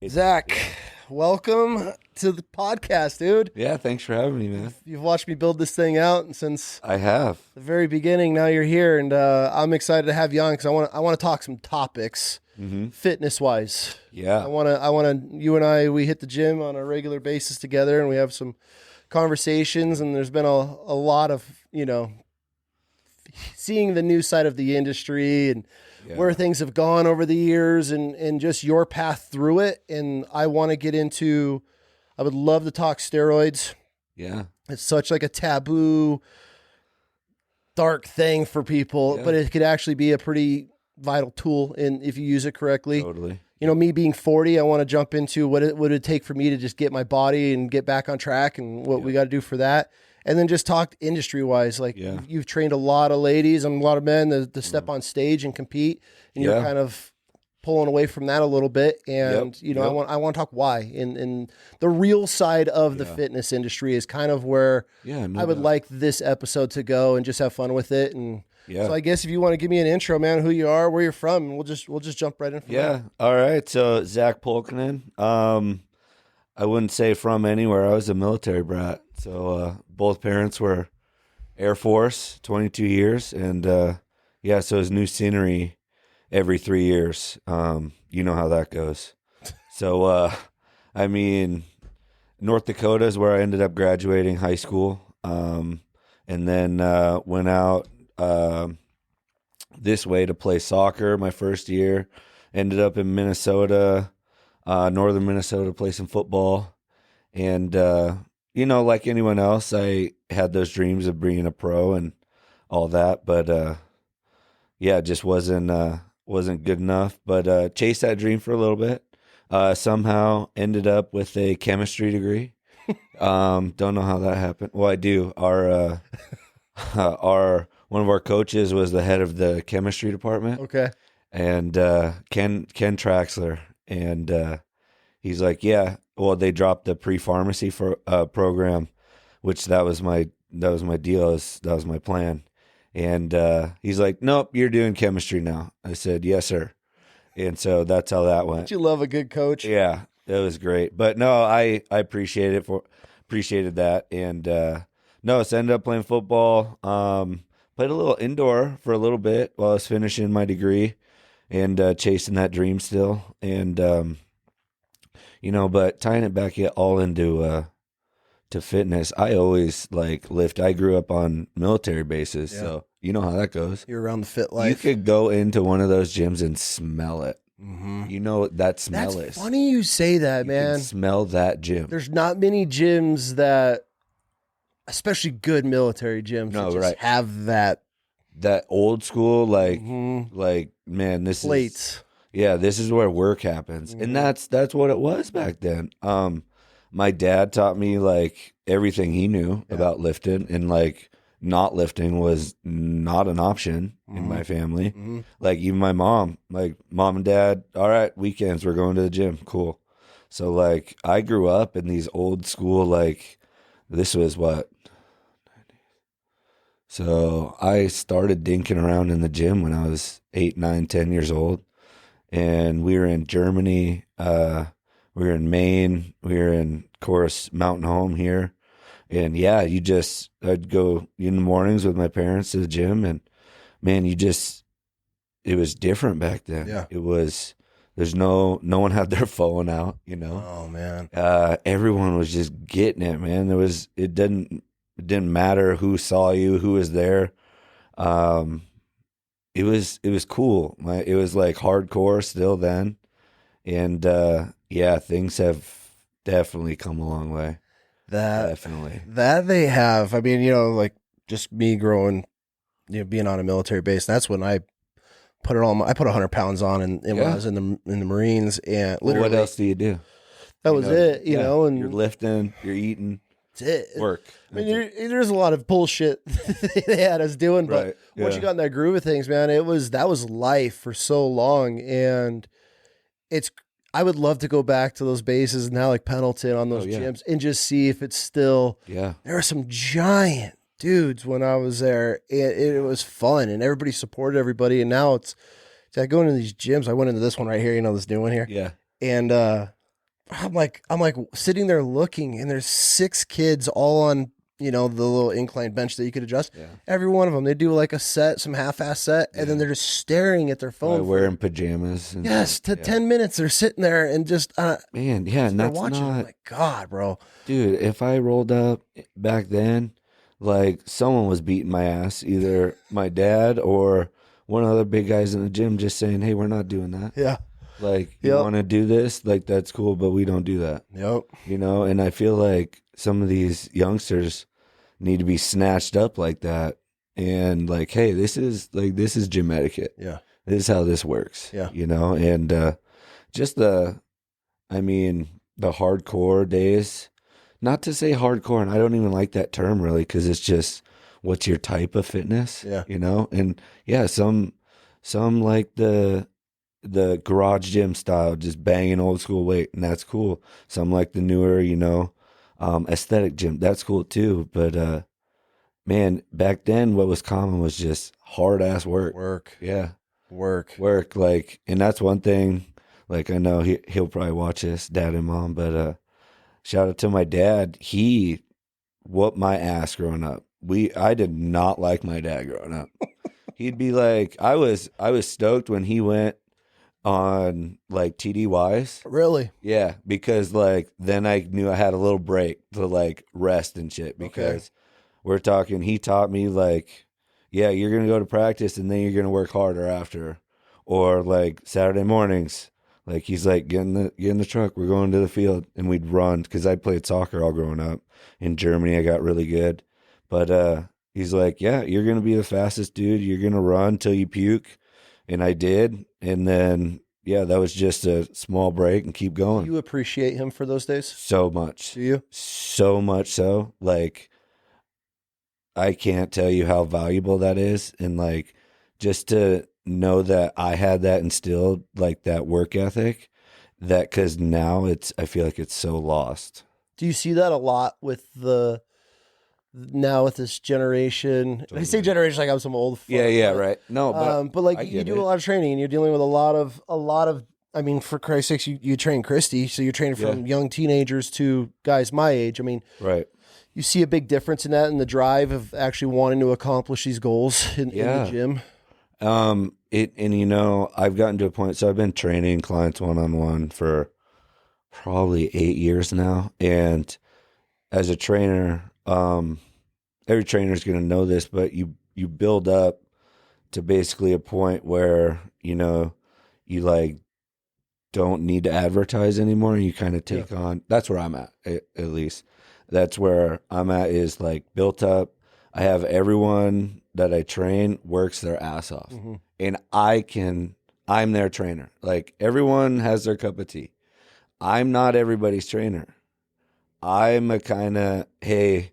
Zach, welcome to the podcast, dude. Yeah, thanks for having me, man. You've watched me build this thing out since I have. the very beginning. Now you're here, and I'm excited to have you on because I want to talk some topics, fitness wise. Yeah. I want to. You and I, we hit the gym on a regular basis together, and we have some conversations. And there's been a lot of seeing the new side of the industry and where things have gone over the years and just your path through it. And I want to get into, I would love to talk steroids. Yeah. It's such like a taboo, dark thing for people, but it could actually be a pretty vital tool if you use it correctly. Totally. You know, me being 40, I want to jump into what it would take for me to just get my body and get back on track and what we got to do for that. And then just talk industry-wise. Like, you've trained a lot of ladies and a lot of men to step on stage and compete, and you're kind of pulling away from that a little bit. And, I want to talk why. And the real side of the fitness industry is kind of where I would like this episode to go and just have fun with it. And so I guess if you want to give me an intro, man, who you are, where you're from, and we'll just jump right in from there. All right. So, Zach Pulkinen. I wouldn't say from anywhere. I was a military brat. So both parents were Air Force, 22 years. And so it's new scenery every 3 years. You know how that goes. So, North Dakota is where I ended up graduating high school. And then went out this way to play soccer my first year. Ended up in Minnesota, northern Minnesota, play some football. And, like anyone else, I had those dreams of being a pro and all that, but it just wasn't good enough. But chased that dream for a little bit. Somehow ended up with a chemistry degree. Don't know how that happened. Well, I do. Our one of our coaches was the head of the chemistry department. Okay. And Ken Traxler, and he's like, they dropped the pre-pharmacy for program, which that was my deal. That was my plan. And he's like, nope, you're doing chemistry now. I said, yes, sir. And so that's how that went. Don't you love a good coach? Yeah, it was great. But no, I appreciated that. And so ended up playing football. Played a little indoor for a little bit while I was finishing my degree and chasing that dream still. And but tying it back all into to fitness, I always lift. I grew up on military bases, so you know how that goes. You're around the fit life. You could go into one of those gyms and smell it. Mm-hmm. You know what that smell is. That's funny you say that, man. Can smell that gym. There's not many gyms that, especially good military gyms, have that old school man. This plates. This is where work happens. And that's what it was back then. My dad taught me everything he knew about lifting, and not lifting was not an option in my family. Mm-hmm. Even my mom, mom and dad, all right, weekends we're going to the gym. Cool. So I grew up in these old school, this was what? So I started dinking around in the gym when I was 8, 9, 10 years old. And we were in Germany, we were in Maine, we were in, of course, Mountain Home here. And I'd go in the mornings with my parents to the gym, and man, it was different back then. Yeah. It was, no one had their phone out, Oh man. Everyone was just getting it, man. It didn't matter who saw you, who was there. It was cool. It was hardcore still then. And things have definitely come a long way. Definitely. That they have. I mean, just me growing, being on a military base, that's when I put it on. I put 100 pounds on and when I was in the Marines, and literally. What else do you do? That was it, and you're lifting, you're eating. It. Work. I mean, there's a lot of bullshit they had us doing, but once you got in that groove of things, man, that was life for so long. And I would love to go back to those bases now, like Pendleton on those gyms, and just see if it's still, there are some giant dudes when I was there. It was fun, and everybody supported everybody. And now it's like going to these gyms. I went into this one right here, this new one here. Yeah. And I'm like sitting there looking, and there's 6 kids all on, the little incline bench that you could adjust. Yeah. Every one of them, they do like a set, some half-ass set, and then they're just staring at their phone. Wearing pajamas. And 10 minutes. They're sitting there and just man, yeah, and that's watching. not. I'm like, God, bro, dude. If I rolled up back then, like someone was beating my ass, either my dad or one of the other big guys in the gym, just saying, "Hey, we're not doing that." Yeah. Like, you want to do this? Like, that's cool, but we don't do that. Yep. And I feel like some of these youngsters need to be snatched up like that. And like, hey, this is gym etiquette. Yeah. This is how this works. Yeah. And just the hardcore days, not to say hardcore, and I don't even like that term really, because it's just, what's your type of fitness? Yeah. And yeah, some like the garage gym style, just banging old school weight, and that's cool. Some like the newer, aesthetic gym, that's cool too. But man, back then what was common was just hard ass work. Yeah. Work. Like, and that's one thing, like, I know he'll probably watch this, dad and mom, but shout out to my dad. He whooped my ass growing up. I did not like my dad growing up. He'd be like, I was stoked when he went on like TDYs. Really? Yeah, because like then I knew I had a little break to like rest and shit, because we're talking, he taught me like, yeah, you're going to go to practice and then you're going to work harder after. Or like Saturday mornings, like he's like, get in the truck, we're going to the field, and we'd run, because I played soccer all growing up. In Germany I got really good. But he's like, yeah, you're going to be the fastest dude, you're going to run till you puke. And I did. And then, yeah, that was just a small break and keep going. Do you appreciate him for those days? So much. Do you? So much so. Like, I can't tell you how valuable that is. And like, just to know that I had that instilled, like that work ethic, that, because now I feel like it's so lost. Do you see that a lot with now with this generation? Totally. I say generation like I'm some old fuck, yeah, right. No, but like you do a lot of training, and you're dealing with a lot of. I mean, for Christ's sakes, you train Christy, so you're training from young teenagers to guys my age. I mean, right. You see a big difference in that, in the drive of actually wanting to accomplish these goals in the gym. I've gotten to a point, so I've been training clients one-on-one for probably 8 years now, and as a trainer, every trainer is going to know this, but you build up to basically a point where, you like don't need to advertise anymore. You kind of take on, that's where I'm at least. That's where I'm at, is like built up. I have everyone that I train works their ass off, and I'm their trainer. Like, everyone has their cup of tea. I'm not everybody's trainer. I'm a kind of, hey,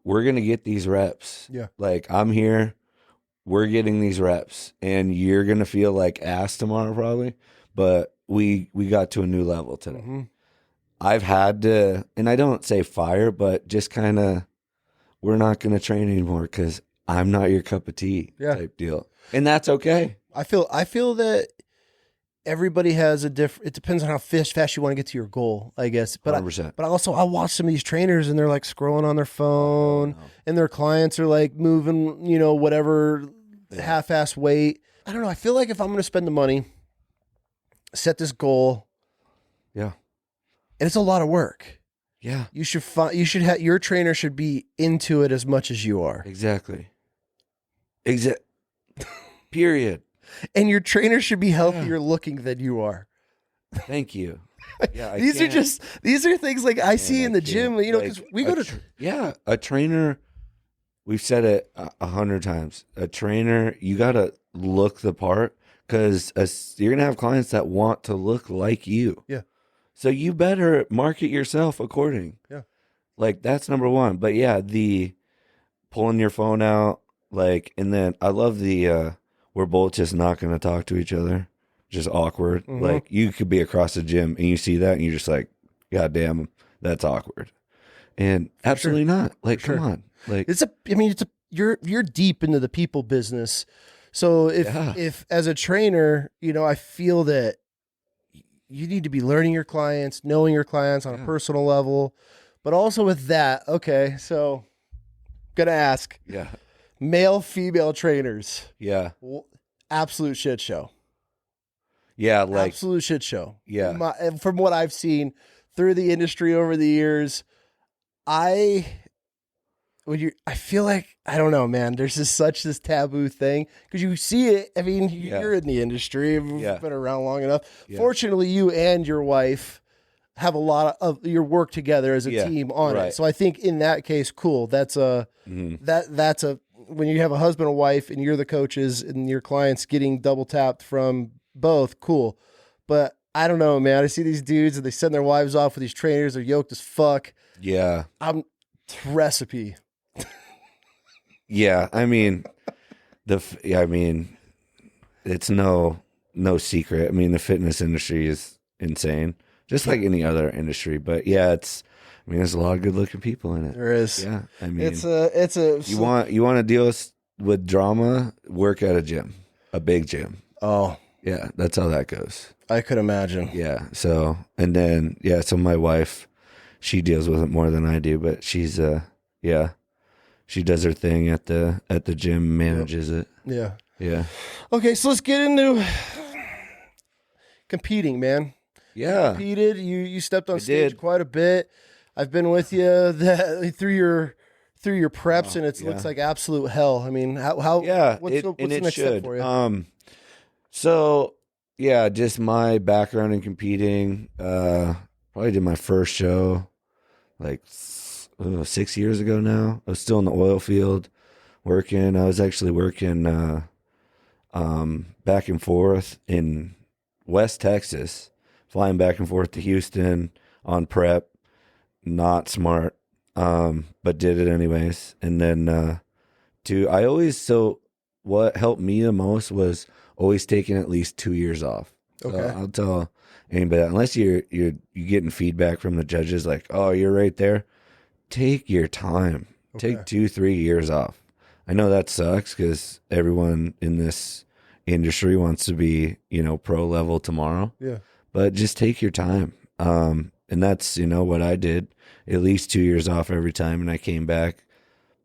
we're going to get these reps. Yeah. Like, I'm here. We're getting these reps, and you're going to feel like ass tomorrow probably, but we got to a new level today. Mm-hmm. I've had to, and I don't say fire, but just kind of, we're not going to train anymore because I'm not your cup of tea type deal. And that's okay. I feel that everybody has a different, it depends on how fast you want to get to your goal, I guess. But 100%. But also I watch some of these trainers, and they're like scrolling on their phone, and their clients are like moving, whatever half-ass weight. I don't know. I feel like if I'm going to spend the money, set this goal. Yeah. And it's a lot of work. Yeah. Your trainer should be into it as much as you are. Exactly. Period. And your trainer should be healthier looking than you are. Thank you. Yeah, these are things like I see in the gym, because we go to a trainer. We've said it 100 times. A trainer, you got to look the part, because you're going to have clients that want to look like you. Yeah. So you better market yourself according. Yeah. Like, that's number one. But yeah, the pulling your phone out, like, and then I love the we're both just not going to talk to each other. Just awkward. Mm-hmm. Like, you could be across the gym and you see that and you're just like, God damn, that's awkward. And absolutely not. Like, come on. Like, you're deep into the people business. So if as a trainer, I feel that you need to be learning your clients, knowing your clients on a personal level, but also with that. Okay. So gonna ask, male, female trainers. Yeah. Absolute shit show. Yeah. Like absolute shit show. Yeah. From what I've seen through the industry over the years, I feel like, I don't know, man, there's just such this taboo thing because you see it. I mean, you're in the industry, you've been around long enough. Fortunately, you and your wife have a lot of your work together as a team on it. So I think in that case, cool. That's that's when you have a husband and wife and you're the coaches and your clients getting double tapped from both, cool. But I don't know, man. I see these dudes and they send their wives off with these trainers. They're yoked as fuck. Yeah. Recipe. Yeah, I mean, it's no secret. I mean, the fitness industry is insane, just like any other industry. But yeah, there's a lot of good-looking people in it. There is. Yeah, I mean, it's a. You want to deal with drama? Work at a gym, a big gym. Oh, yeah, that's how that goes. I could imagine. Yeah. So and then so my wife, she deals with it more than I do, but she's she does her thing at the gym, manages it. Yeah. Yeah. Okay, so let's get into competing, man. Yeah. You competed. You stepped on stage quite a bit. I've been with you through your preps, and it looks like absolute hell. I mean, how what's the next step for you? So yeah, just my background in competing. Probably did my first show like 6 years ago now. I was still in the oil field working. I was actually working back and forth in West Texas, flying back and forth to Houston on prep. Not smart, but did it anyways. And then what helped me the most was always taking at least 2 years off. Okay. So I'll tell anybody, unless you're getting feedback from the judges like, oh, you're right there, take your time. Okay. Take 2-3 years off. I know that sucks because everyone in this industry wants to be, pro level tomorrow. Yeah. But just take your time. And that's, what I did. At least 2 years off every time, and I came back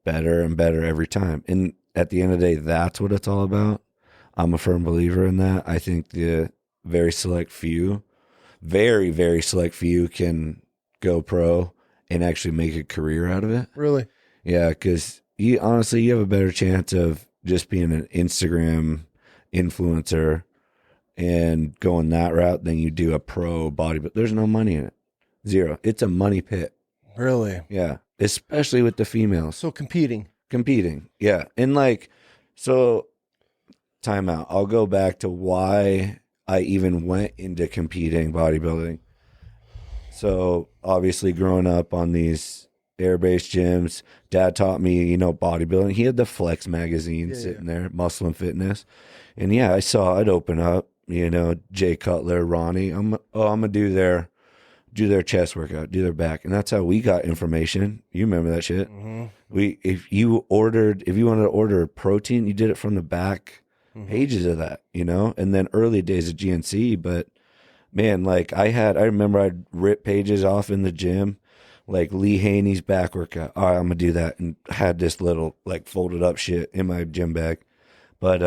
better and better every time. And at the end of the day, that's what it's all about. I'm a firm believer in that. I think the very select few, very, very select few can go pro and actually make a career out of it. Really? Yeah, because you have a better chance of just being an Instagram influencer and going that route than you do a pro bodybuilder. There's no money in it. Zero. It's a money pit. Really? Yeah. Especially with the females. So competing. Yeah. And so time out. I'll go back to why I even went into competing bodybuilding. So obviously growing up on these air-based gyms, Dad taught me, bodybuilding. He had the Flex magazine sitting there, Muscle and Fitness. And I saw it open up, Jay Cutler, Ronnie. I'm going to do their chest workout, do their back. And that's how we got information. You remember that shit? Mm-hmm. If you wanted to order protein, you did it from the back pages of that, and then early days of GNC. But man, I remember I'd rip pages off in the gym, like Lee Haney's back workout. All right, I'm going to do that. And had this little folded up shit in my gym bag. But,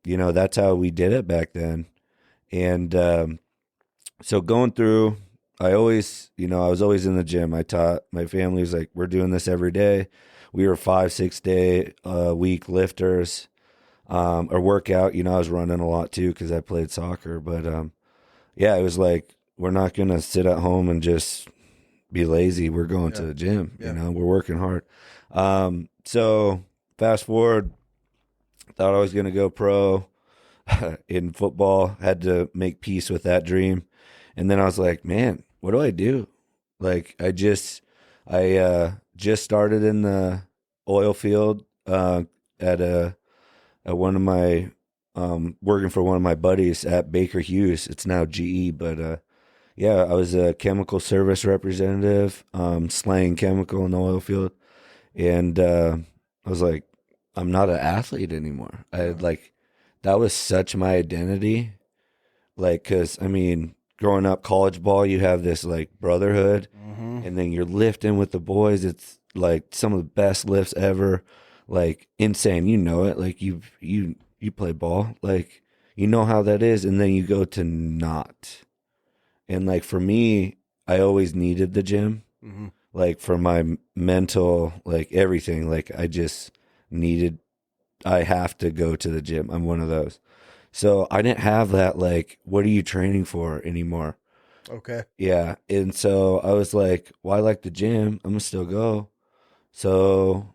that's how we did it back then. And so going through, I always, I was always in the gym. I taught my family was like, we're doing this every day. We were 5-6 day week lifters or workout. I was running a lot too because I played soccer. But it was like, we're not going to sit at home and just be lazy. We're going to the gym. We're working hard. So fast forward, thought I was going to go pro in football. Had to make peace with that dream. And then I was like, man, what do I do? I just started in the oil field at one of my working for one of my buddies at Baker Hughes. It's now GE, but I was a chemical service representative, slaying chemical in the oil field, and I was like, I'm not an athlete anymore. I had that was such my identity, because growing up college ball, you have this like brotherhood, and then you're lifting with the boys. It's like some of the best lifts ever, like insane. You know it, like you play ball, like you know how that is, and then you go to not. And like for me, I always needed the gym, like for my mental, like everything. Like I have to go to the gym. I'm one of those. So I didn't have that, like, what are you training for anymore? Okay. Yeah. And so I was like, well, I like the gym. I'm going to still go. So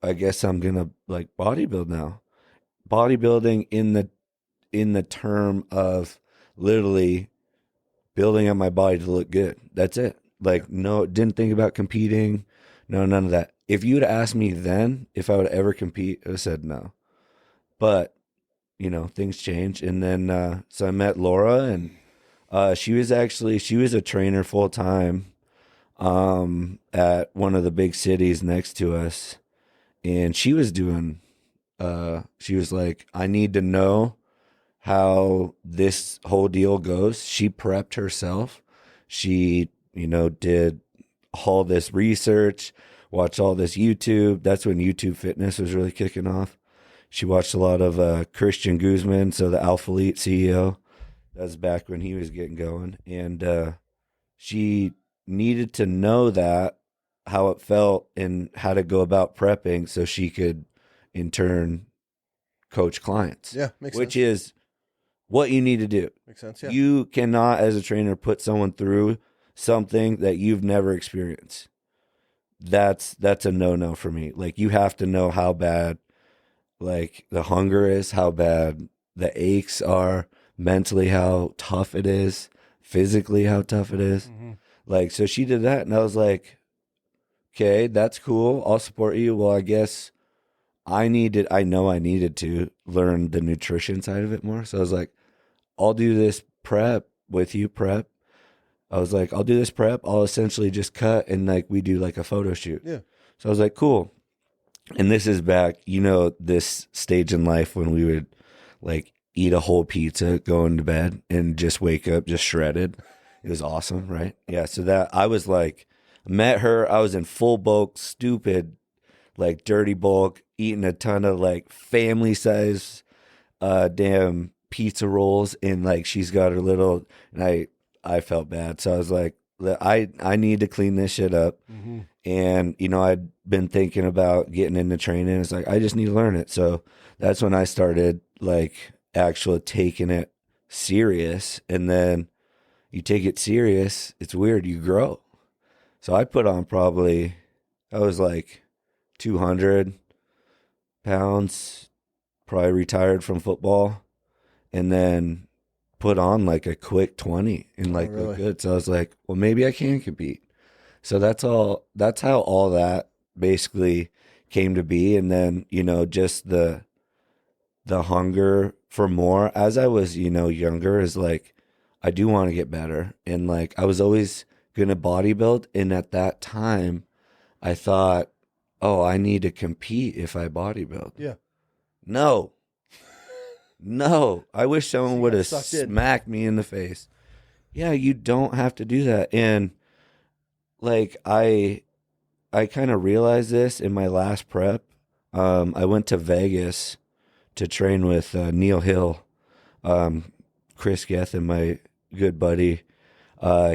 I guess I'm going to like bodybuild now. Bodybuilding in the term of literally building up my body to look good. That's it. Like, no, didn't think about competing. No, none of that. If you would have asked me then if I would ever compete, I would have said no. But, you know, things change. And then, so I met Laura, and she was a trainer full time at one of the big cities next to us. And she was she was like, I need to know how this whole deal goes. She prepped herself. She, you know, did all this research, watched all this YouTube. That's when YouTube fitness was really kicking off. She watched a lot of Christian Guzman, so the Alpha Elite CEO. That was back when he was getting going. And she needed to know that, how it felt and how to go about prepping so she could, in turn, coach clients. Yeah, makes sense. Which is what you need to do. Makes sense, yeah. You cannot, as a trainer, put someone through something that you've never experienced. That's a no-no for me. Like, you have to know how bad, like, the hunger is, how bad the aches are, mentally how tough it is, physically how tough it is. Like, so she did that, and I was like, okay, that's cool. I'll support you. Well, I guess I needed to learn the nutrition side of it more. So I was like, I'll do this prep with you, I was like, I'll do this prep. I'll essentially just cut, and like we do like a photo shoot. Yeah. So I was like, cool. And this is back, you know, this stage in life when we would like eat a whole pizza, go into bed, and just wake up just shredded. It was awesome, right? Yeah. So that I was like, met her. I was in full bulk, stupid, like dirty bulk, eating a ton of like family size, damn pizza rolls, and like she's got her little, and I felt bad. So I was like, I need to clean this shit up. And, you know, I'd been thinking about getting into training. It's like, I just need to learn it. So that's when I started like actually taking it serious. And then you take it serious, it's weird, you grow. So I put on I was like 200 pounds, probably retired from football, and then put on like a quick 20 and like look good. So I was like, well, maybe I can compete. So that's how all that basically came to be. And then, you know, just the hunger for more as I was, you know, younger is like, I do want to get better. And like, I was always going to bodybuild. And at that time I thought, oh, I need to compete if I bodybuild. Yeah. No, I wish someone would have smacked me in the face. Yeah, you don't have to do that. And like, I kind of realized this in my last prep. I went to Vegas to train with Neil Hill, Chris Gethin, my good buddy.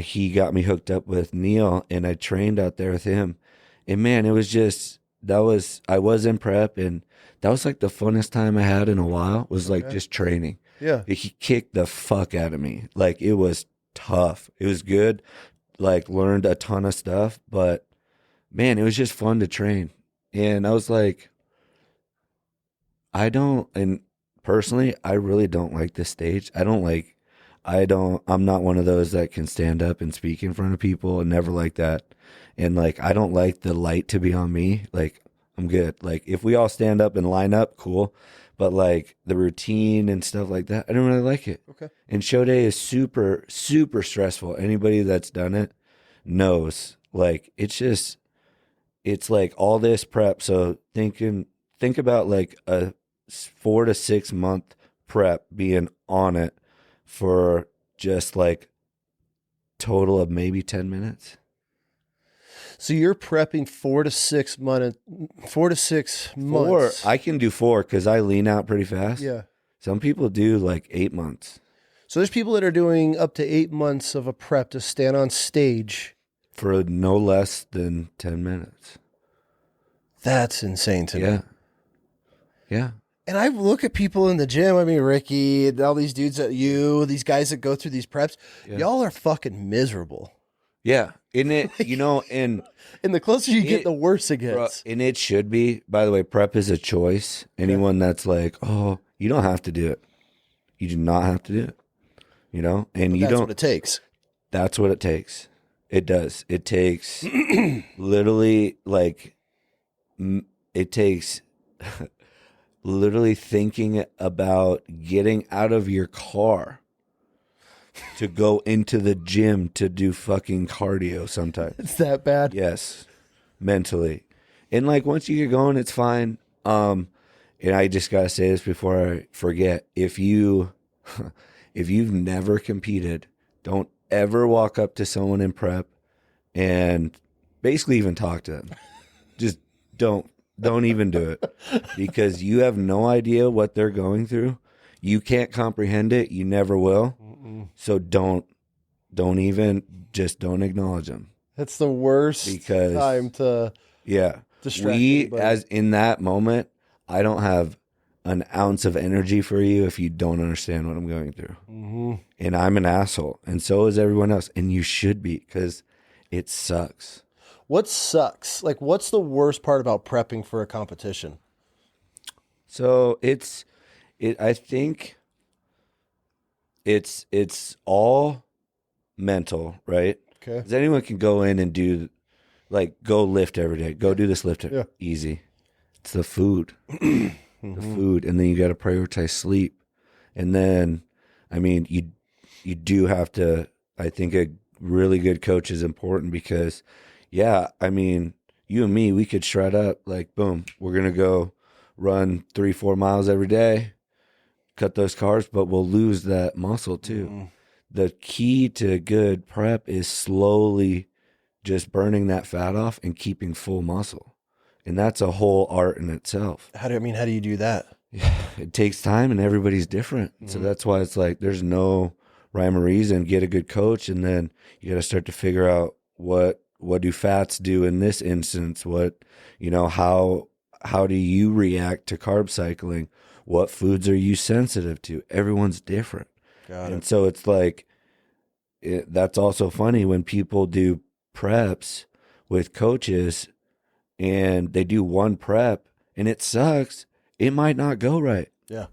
He got me hooked up with Neil, and I trained out there with him. And man, it was just, I was in prep, and that was like the funnest time I had in a while, was like just training. Yeah. He kicked the fuck out of me. Like, it was tough. It was good. Like, learned a ton of stuff, but man, it was just fun to train. And I was like, and personally, I really don't like this stage. I'm not one of those that can stand up and speak in front of people, and never like that. And like, I don't like the light to be on me. Like, I'm good. Like, if we all stand up and line up, cool. But like the routine and stuff like that, I don't really like it. Okay. And show day is super, super stressful. Anybody that's done it knows. Like, it's like all this prep. So think about like a 4 to 6 month prep, being on it for just like total of maybe 10 minutes. So you're prepping 4 to 6 months. 4 to 6 months. I can do 4 because I lean out pretty fast. Yeah. Some people do like 8 months. So there's people that are doing up to 8 months of a prep to stand on stage for no less than 10 minutes. That's insane to me. Yeah. And I look at people in the gym. I mean, Ricky and all these dudes these guys that go through these preps, y'all are fucking miserable. Yeah. And it, and the closer you get, the worse it gets. And it should be. By the way, prep is a choice. Anyone that's like, oh, you don't have to do it. You do not have to do it. And but that's what it takes. That's what it takes. It does. It takes literally it takes literally thinking about getting out of your car to go into the gym to do fucking cardio sometimes. It's that bad? Yes. Mentally. And once you get going, it's fine. And I just got to say this before I forget. If you've never competed, don't ever walk up to someone in prep and basically even talk to them. Just don't even do it, because you have no idea what they're going through. You can't comprehend it. You never will. Mm-mm. So don't acknowledge them. That's the worst time to distract anybody. As in that moment, I don't have an ounce of energy for you if you don't understand what I'm going through. Mm-hmm. And I'm an asshole, and so is everyone else. And you should be, because it sucks. What sucks? What's the worst part about prepping for a competition? So I think it's all mental, right? Okay. Because anyone can go in and do, go lift every day. Go do this lift. Yeah. Easy. It's the food. The food. And then you got to prioritize sleep. And then, you do have to, I think a really good coach is important, because you and me, we could shred up, boom, we're going to go run 3-4 miles every day, cut those carbs, but we'll lose that muscle too. Mm-hmm. The key to good prep is slowly just burning that fat off and keeping full muscle. And that's a whole art in itself. How do you do that? It takes time, and everybody's different. Mm-hmm. So that's why it's there's no rhyme or reason. Get a good coach, and then you got to start to figure out what do fats do in this instance? What, how do you react to carb cycling? What foods are you sensitive to? Everyone's different. Got it. And so it's that's also funny when people do preps with coaches and they do one prep and it sucks. It might not go right. Yeah.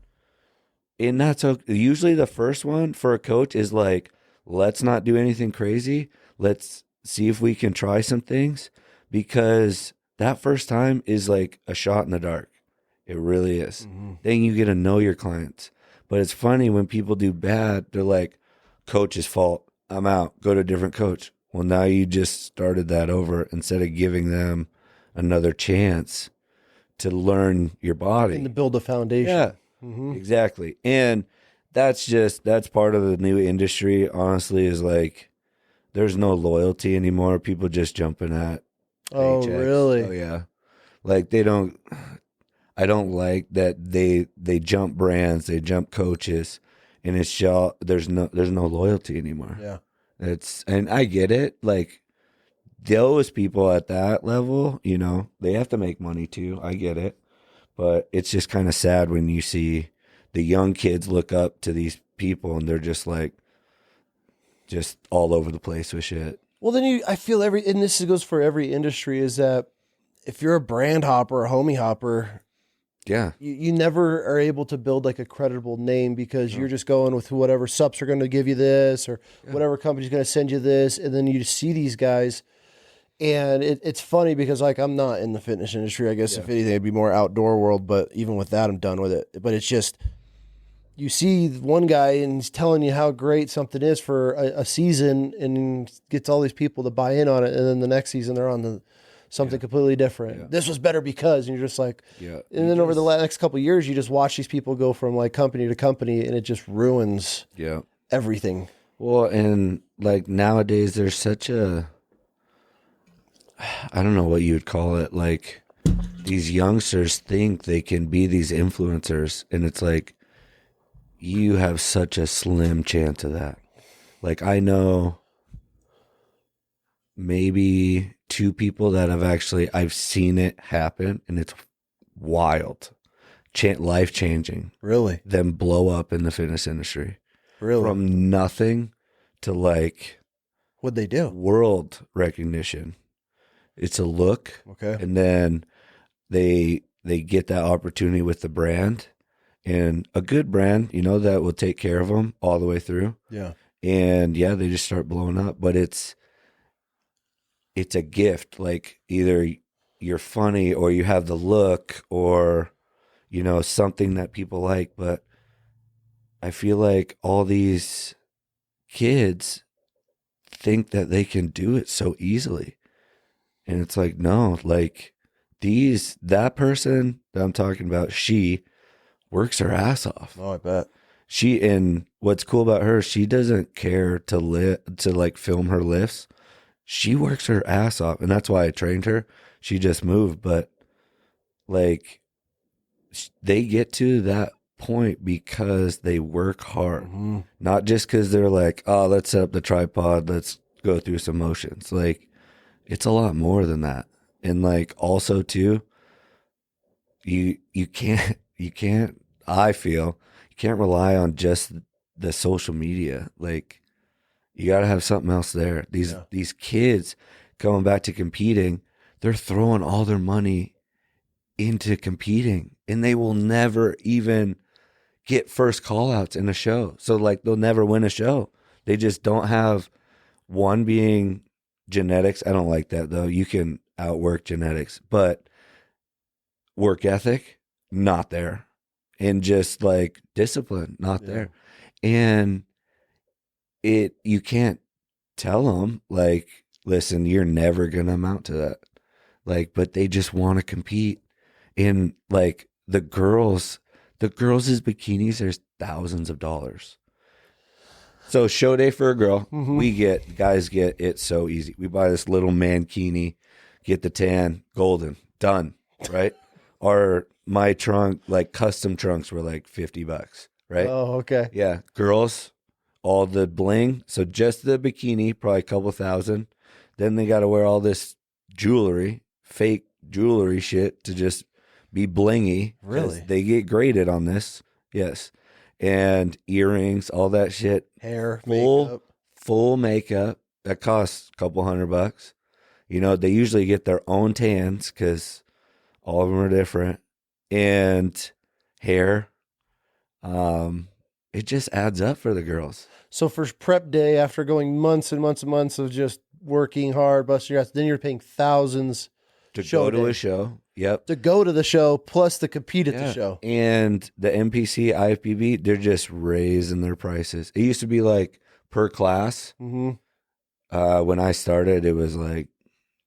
And that's usually the first one for a coach is let's not do anything crazy. Let's see if we can try some things, because that first time is like a shot in the dark. It really is. Mm-hmm. Then you get to know your clients. But it's funny when people do bad, they're like, coach's fault. I'm out. Go to a different coach. Well, now you just started that over instead of giving them another chance to learn your body. And to build a foundation. Yeah, exactly. And that's part of the new industry, honestly, is there's no loyalty anymore. People just jumping at paychecks. Oh, really? Oh, yeah. I don't like that they jump brands, they jump coaches, and it's there's no loyalty anymore. Yeah. And I get it. Those people at that level, they have to make money too. I get it. But it's just kind of sad when you see the young kids look up to these people and they're just just all over the place with shit. Well, then I feel and this goes for every industry, is that if you're a brand hopper, a homie hopper, yeah, you never are able to build a credible name, because you're just going with whatever subs are going to give you this, or whatever company's going to send you this. And then you see these guys, and it's funny because I'm not in the fitness industry. I guess if anything, it'd be more outdoor world, but even with that, I'm done with it. But it's just, you see one guy and he's telling you how great something is for a season, and gets all these people to buy in on it. And then the next season they're on something completely different. Yeah. This was better because, and you're just and then over the next couple of years, you just watch these people go from company to company, and it just ruins everything. Well, and like nowadays there's such a, I don't know what you would call it. Like these youngsters think they can be these influencers, and it's like you have such a slim chance of that. Like I know maybe 2 people that I've seen it happen, and it's wild, life changing. Really? Them blow up in the fitness industry. Really? From nothing to like, what'd they do? World recognition. It's a look. Okay. And then they get that opportunity with the brand, and a good brand, that will take care of them all the way through. Yeah. And yeah, they just start blowing up, but it's a gift. Like either you're funny or you have the look or, something that people like. But I feel like all these kids think that they can do it so easily. And it's like, no, like that person that I'm talking about, she works her ass off. Oh, I bet. And what's cool about her, she doesn't care to like film her lifts. She works her ass off, and that's why I trained her. She just moved, but like they get to that point because they work hard, not just because they're like, oh, let's set up the tripod, let's go through some motions. Like it's a lot more than that. And like also too, you can't I feel you can't rely on just the social media. Like you got to have something else there. These kids coming back to competing, they're throwing all their money into competing, and they will never even get first call outs in a show. So like they'll never win a show. They just don't have, one being genetics. I don't like that though. You can outwork genetics, but work ethic, not there. And just like discipline, not there. And you can't tell them like, listen, you're never going to amount to that. Like, but they just want to compete. And like the girls' bikinis, there's thousands of dollars. So show day for a girl, guys get it so easy. We buy this little mankini, get the tan, golden, done, right? Or my trunk, like custom trunks were like $50, right? Oh, okay. Yeah. Girls, all the bling. So just the bikini, probably a couple thousand. Then they got to wear all this jewelry, fake jewelry shit to just be blingy. Really? They get graded on this. Yes. And earrings, all that shit. Hair, makeup. Full makeup. That costs a couple $100. They usually get their own tans because all of them are different. And hair. It just adds up for the girls. So for prep day, after going months and months and months of just working hard, busting your ass, then you're paying thousands to go to a show. Yep. To go to the show, plus to compete at the show. And the NPC, IFBB, they're just raising their prices. It used to be like per class. When I started, it was like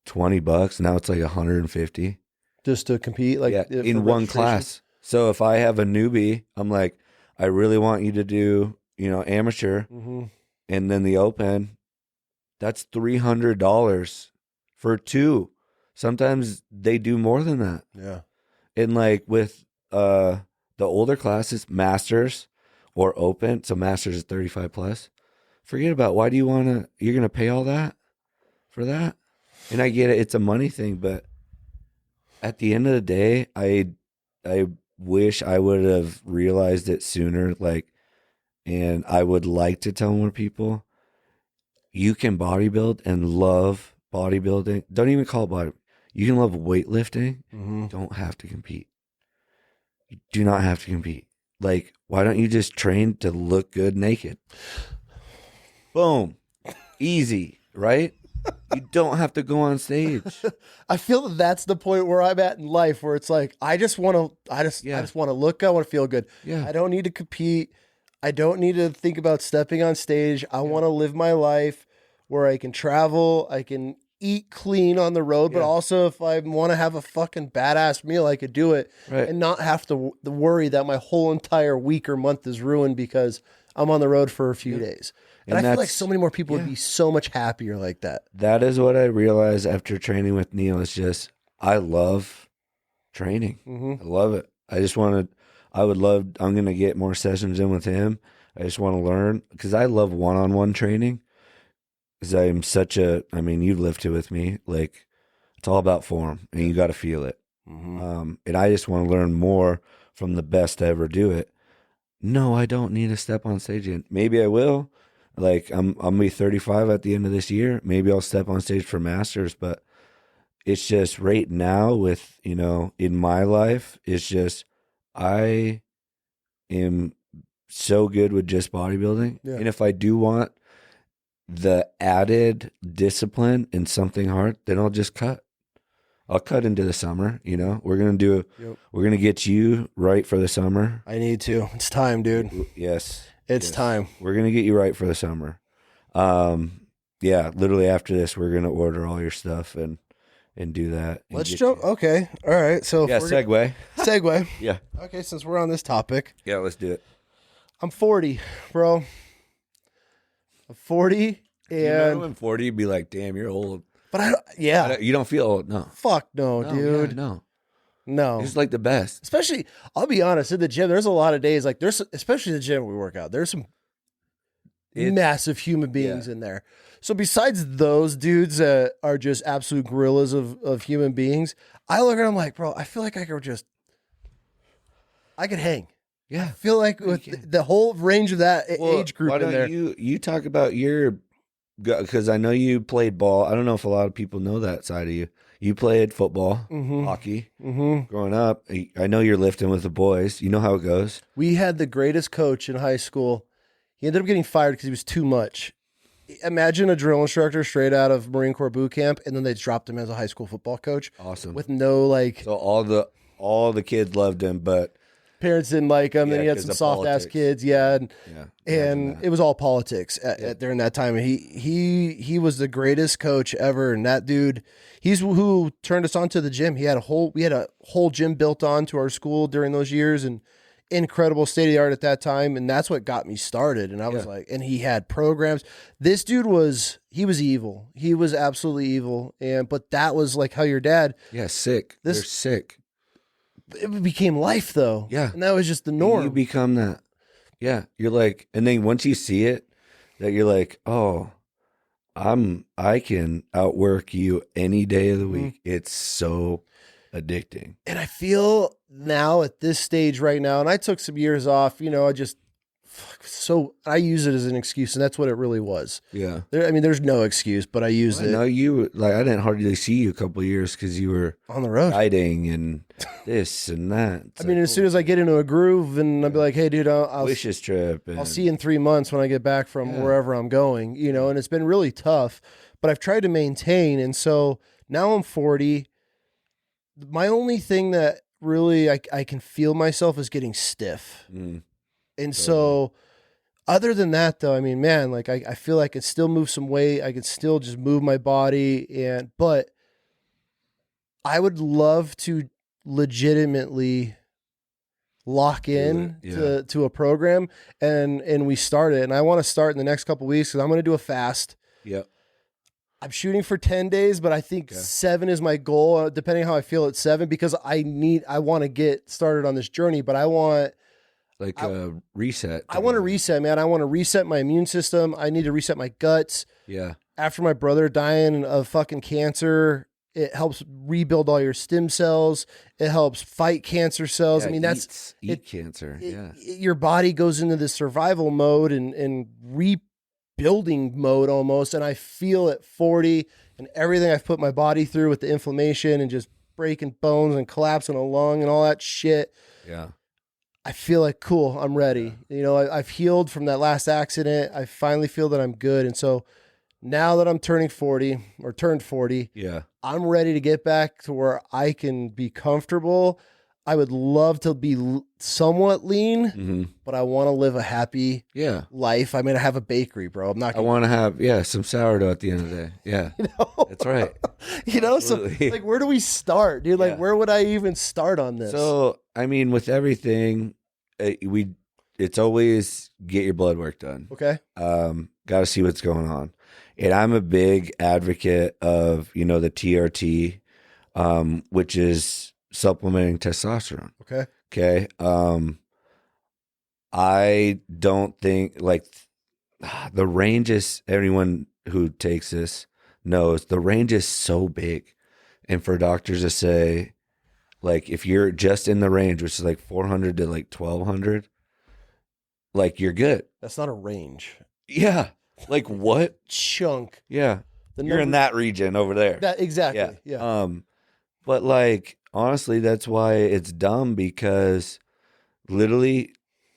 $20. Now it's like $150. Just to compete? In one class. So if I have a newbie, I'm like, I really want you to do, amateur. And then the open, that's $300 for 2. Sometimes they do more than that. Yeah. And like with the older classes, masters or open, so masters is 35 plus. Forget about you're going to pay all that for that? And I get it, it's a money thing, but at the end of the day, I wish I would have realized it sooner. And I would like to tell more people, you can bodybuild and love bodybuilding. Don't even call it bodybuilding. You can love weightlifting. You don't have to compete. You do not have to compete. Like, why don't you just train to look good naked? Boom. Easy, right? You don't have to go on stage. I feel that's the point where I'm at in life, where it's like, I just want to look good. I want to feel good. Yeah. I don't need to compete. I don't need to think about stepping on stage. I want to live my life where I can travel. I can eat clean on the road, but also if I want to have a fucking badass meal, I could do it and not have to worry that my whole entire week or month is ruined because I'm on the road for a few days. And I feel like so many more people would yeah. be so much happier like that. That is what I realized after training with Neil. It's just, I love training. Mhm. I love it. I'm going to get more sessions in with him. I just want to learn because I love one-on-one training because I'm you've lifted with me. Like, it's all about form and you got to feel it. Mhm. And I just want to learn more from the best to ever do it. No, I don't need to step on stage again. Maybe I will. Like, I'm gonna be 35 at the end of this year. Maybe I'll step on stage for Masters, but it's just right now with, in my life, it's just I am so good with just bodybuilding. Yeah. And if I do want the added discipline and something hard, then I'll just cut. I'll cut into the summer, We're gonna get you right for the summer. I need to. It's time, dude. Yes. It's time. We're gonna get you right for the summer. Yeah, literally after this, we're gonna order all your stuff and do that. Let's jump. Okay. All right. So Yeah, segue. Segue. Yeah. Okay, since we're on this topic. Yeah, let's do it. I'm 40, bro. I'm 40 and when 40, you'd be like, damn, you're old. But You don't feel old, no. Fuck no, dude. Yeah, No. no. It's like the best. Especially, I'll be honest, in the gym, there's a lot of days, like especially the gym we work out, there's some massive human beings in there. So besides those dudes that are just absolute gorillas of human beings, I look at them like, bro, I feel like I could hang. Yeah. I feel like with the whole range of that age group why don't in there. You talk about because I know you played ball. I don't know if a lot of people know that side of you. You played football, hockey, growing up. I know you're lifting with the boys. You know how it goes. We had the greatest coach in high school. He ended up getting fired because he was too much. Imagine a drill instructor straight out of Marine Corps boot camp, and then they dropped him as a high school football coach. Awesome. With no So all the kids loved him, but parents didn't like him. Then he had some soft ass kids. Yeah. And it was all politics during that time. And he was the greatest coach ever. And that dude, he's who turned us on to the gym. We had a whole gym built onto our school during those years, and incredible state of the art at that time. And that's what got me started. And I was like, and he had programs. This dude was evil. He was absolutely evil. But that was like how your dad. Yeah. Sick. They're sick. It became life though. Yeah. And that was just the norm. You become that. Yeah. You're like, and then once you see it, that you're like, oh, I can outwork you any day of the week. It's so addicting. And I feel now at this stage right now, and I took some years off, I use it as an excuse, and that's what it really was. Yeah. There's no excuse, but I used it. No, I didn't hardly see you a couple of years because you were on the road guiding and this and that. As soon as I get into a groove, and I'll be like, hey, dude, I'll wishes trip. I'll see you in 3 months when I get back from wherever I'm going, and it's been really tough, but I've tried to maintain. And so now I'm 40. My only thing that really I can feel myself is getting stiff. And so other than that though, I feel like I could still move some weight. I could still just move my body, but I would love to legitimately lock in to a program and we start it. And I want to start in the next couple of weeks because I'm going to do a fast. Yep. I'm shooting for 10 days, but I think 7 is my goal, depending on how I feel at 7, because I want to get started on this journey, but I want a reset. I want to reset, man. I want to reset my immune system. I need to reset my guts. Yeah. After my brother dying of fucking cancer, it helps rebuild all your stem cells. It helps fight cancer cells. Yeah, eat cancer. Your body goes into this survival mode and rebuilding mode almost. And I feel at 40 and everything I've put my body through with the inflammation and just breaking bones and collapsing a lung and all that shit. Yeah. I feel like, cool, I'm ready. I've healed from that last accident. I finally feel that I'm good. And so now that I'm turned 40, I'm ready to get back to where I can be comfortable. I would love to be somewhat lean, but I want to live a happy life. I have a bakery, bro. I want to have, some sourdough at the end of the day. Yeah, that's right. So like, where do we start, dude? Like, where would I even start on this? So, with everything, we it's always get your blood work done. Okay. Got to see what's going on. And I'm a big advocate of, the TRT, which is supplementing testosterone. Okay. Okay. I don't think the range is, everyone who takes this knows the range is so big. And for doctors to say, like, if you're just in the range, which is like 400 to like 1200, like, you're good. That's not a range. Yeah. Like, what? Chunk. Yeah. You're in that region over there. That exactly. Yeah. But like, honestly, that's why it's dumb, because literally,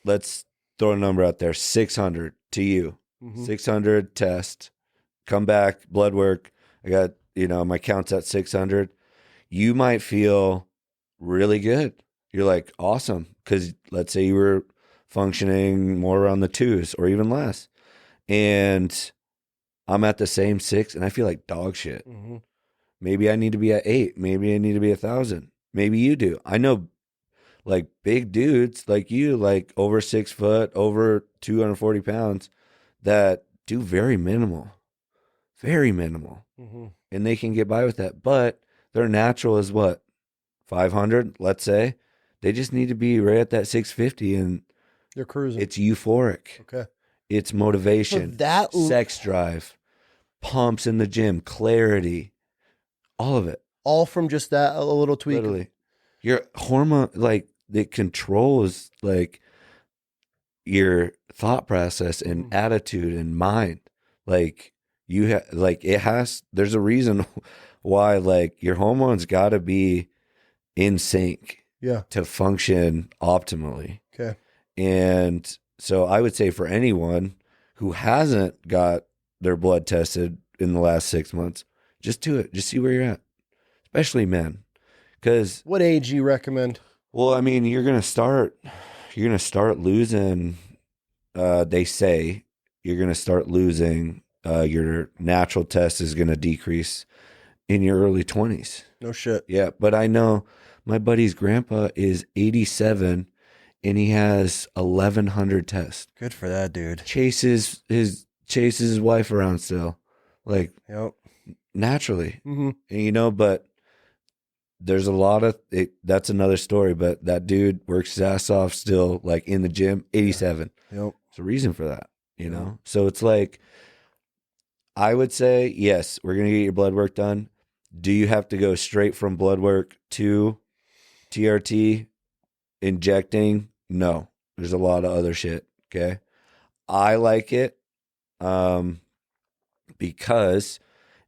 let's throw a number out there, 600 to you. 600 test, come back, blood work. I got, my count's at 600. You might feel really good. You're like, awesome. Because let's say you were functioning more around the 2s or even less. And I'm at the same 6 and I feel like dog shit. Maybe I need to be at 8. Maybe I need to be 1,000. Maybe you do. I know like big dudes like you, like over 6 foot, over 240 pounds, that do very minimal. And they can get by with that. But their natural is what? 500, let's say. They just need to be right at that 650 and you're cruising. It's euphoric. Okay. It's motivation, sex drive, pumps in the gym, clarity, all of it. All from just that, a little tweak. Literally. Your hormone, like, it controls, like, your thought process and attitude and mind. Like, there's a reason why, like, your hormones got to be in sync to function optimally. Okay. And so I would say for anyone who hasn't got their blood tested in the last 6 months, just do it. Just see where you're at, especially men. Because what age do you recommend? Well, I mean, you're gonna start losing. They say you're gonna start losing. Your natural test is gonna decrease in your early 20s. No shit. Yeah, but I know my buddy's grandpa is 87. And he has 1,100 tests. Good for that dude. Chases his wife around still, like, naturally. And but there's a lot of it. That's another story. But that dude works his ass off still, like in the gym. 87. Yep. There's a reason for that. So it's like, I would say yes, we're gonna get your blood work done. Do you have to go straight from blood work to TRT? Injecting? No. There's a lot of other shit. Okay. I like it because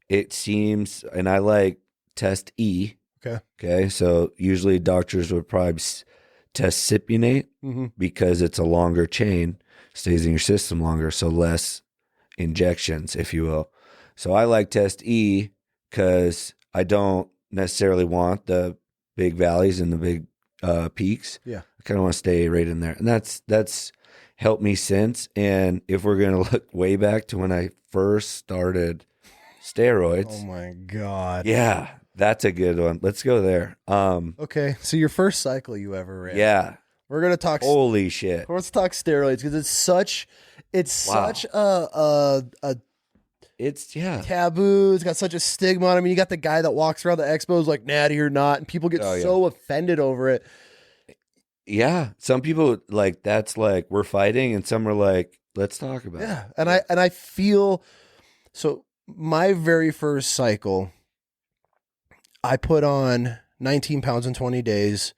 it seems, and I like test E. Okay. So usually doctors would probably test cypionate because it's a longer chain, stays in your system longer, so less injections, if you will. So I like test E because I don't necessarily want the big valleys and the big peaks. Yeah. I kind of want to stay right in there. And that's helped me since. And if we're going to look way back to when I first started steroids. Oh my God. Yeah, that's a good one. Let's go there. Okay. So your first cycle you ever ran. Yeah. We're going to talk. Holy shit. Let's talk steroids because it's such a taboo. It's got such a stigma. I mean, you got the guy that walks around the expos like natty or not, and people get so offended over it. Yeah, some people like that's like we're fighting, and some are like, let's talk about it. Yeah, and I feel so. My very first cycle, I put on 19 pounds in 20 days.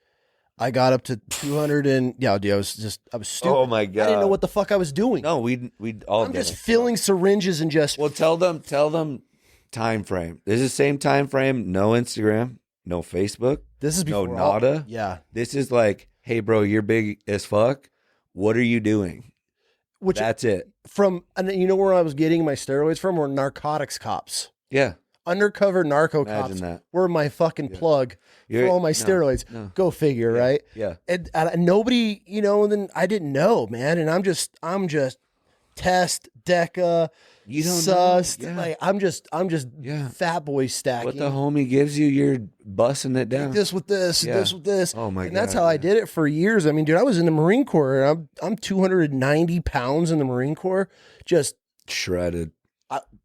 I got up to 200 and I was stupid. Oh my God. I didn't know what the fuck I was doing. No, we all. I'm just filling syringes and just. Well, tell them time frame. This is the same time frame. No Instagram, no Facebook. This is before no nada. Yeah. This is like, hey, bro, you're big as fuck. What are you doing? That's it. And you know where I was getting my steroids from? Were narcotics cops. Yeah. Undercover narco cops were my fucking plug for all my steroids. No. Go figure, right? Yeah. And nobody, and then I didn't know, man. And I'm just Test, Deca, You don't Sus. know. Yeah. Like I'm just fat boy stacking. What the homie gives you, you're busting it down. Like this with this, this with this. Oh my God. And that's how I did it for years. I mean, dude, I was in the Marine Corps and I'm 290 pounds in the Marine Corps. Just shredded.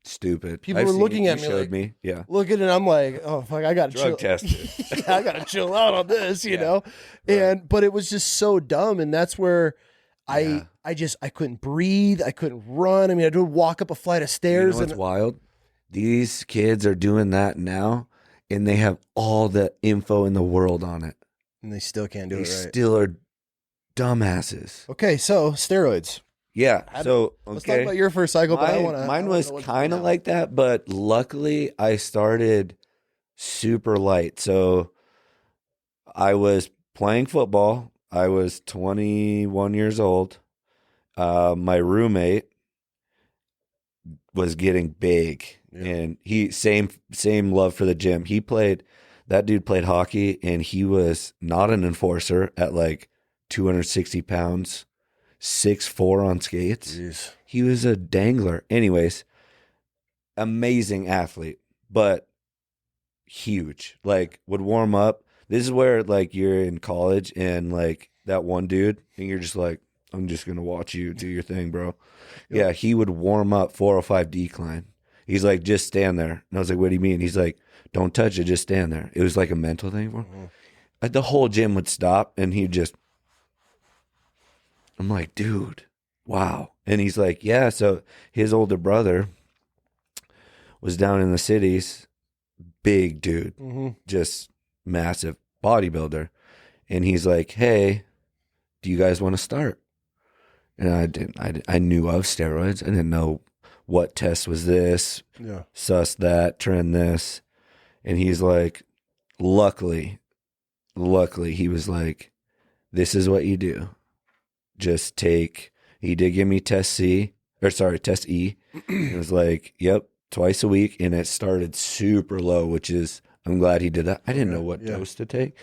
Stupid. People were looking at me showed like, me. Yeah. Looking and I'm like, oh fuck, I gotta Drug chill. tested. I gotta chill out on this, you know? Right. But it was just so dumb. And that's where I couldn't breathe. I couldn't run. I mean, I would walk up a flight of stairs. You know what's wild? These kids are doing that now and they have all the info in the world on it. And they still can't do it right. They still are dumbasses. Okay, so steroids. Yeah. So let's talk about your first cycle. Mine was kind of like that, but luckily I started super light. So I was playing football. I was 21 years old. My roommate was getting big, and he same love for the gym. That dude played hockey, and he was not an enforcer at like 260 pounds. 6'4" on skates. Jeez. He was a dangler. Anyways, amazing athlete, but huge. Like would warm up. This is where like you're in college and like that one dude and you're just like, I'm just gonna watch you do your thing, bro. Yep. Yeah, he would warm up 405 decline. He's like, just stand there. And I was like, what do you mean? He's like, don't touch it, just stand there. It was like a mental thing for him. Mm-hmm. The whole gym would stop and he'd just I'm like, dude, wow. And he's like, yeah. So his older brother was down in the cities, big dude, just massive bodybuilder. And he's like, hey, do you guys want to start? And I knew of steroids. I didn't know what test was this, sus that, trend this. And he's like, luckily, he was like, this is what you do. Just take, he did give me test E. It was like, yep, twice a week. And it started super low, which is, I'm glad he did that. I didn't know what dose to take.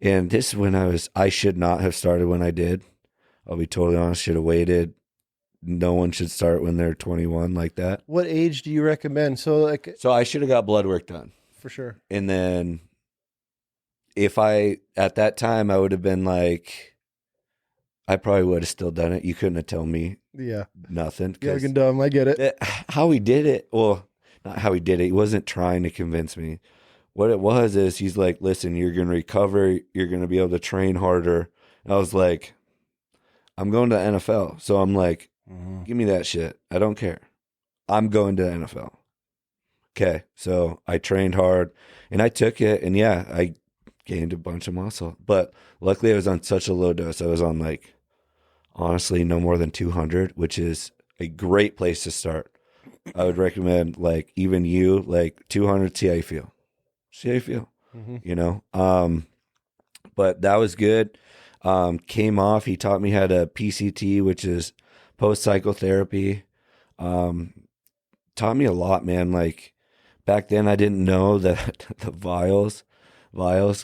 And this is when I should not have started when I did. I'll be totally honest, should have waited. No one should start when they're 21 like that. What age do you recommend? So I should have got blood work done. For sure. And then at that time, I would have been like, I probably would have still done it. You couldn't have told me nothing. Yeah, dumb. I get it. How he did it, well, not how he did it. He wasn't trying to convince me. What it was is he's like, listen, you're going to recover. You're going to be able to train harder. And I was like, I'm going to the NFL. So I'm like, give me that shit. I don't care. I'm going to the NFL. Okay. So I trained hard and I took it. And yeah, I gained a bunch of muscle. But luckily I was on such a low dose. I was on like, honestly, no more than 200, which is a great place to start. I would recommend like even you, like 200, see how you feel. You know? But that was good. Came off. He taught me how to PCT, which is post-cycle therapy. Taught me a lot, man. Like back then I didn't know that the vials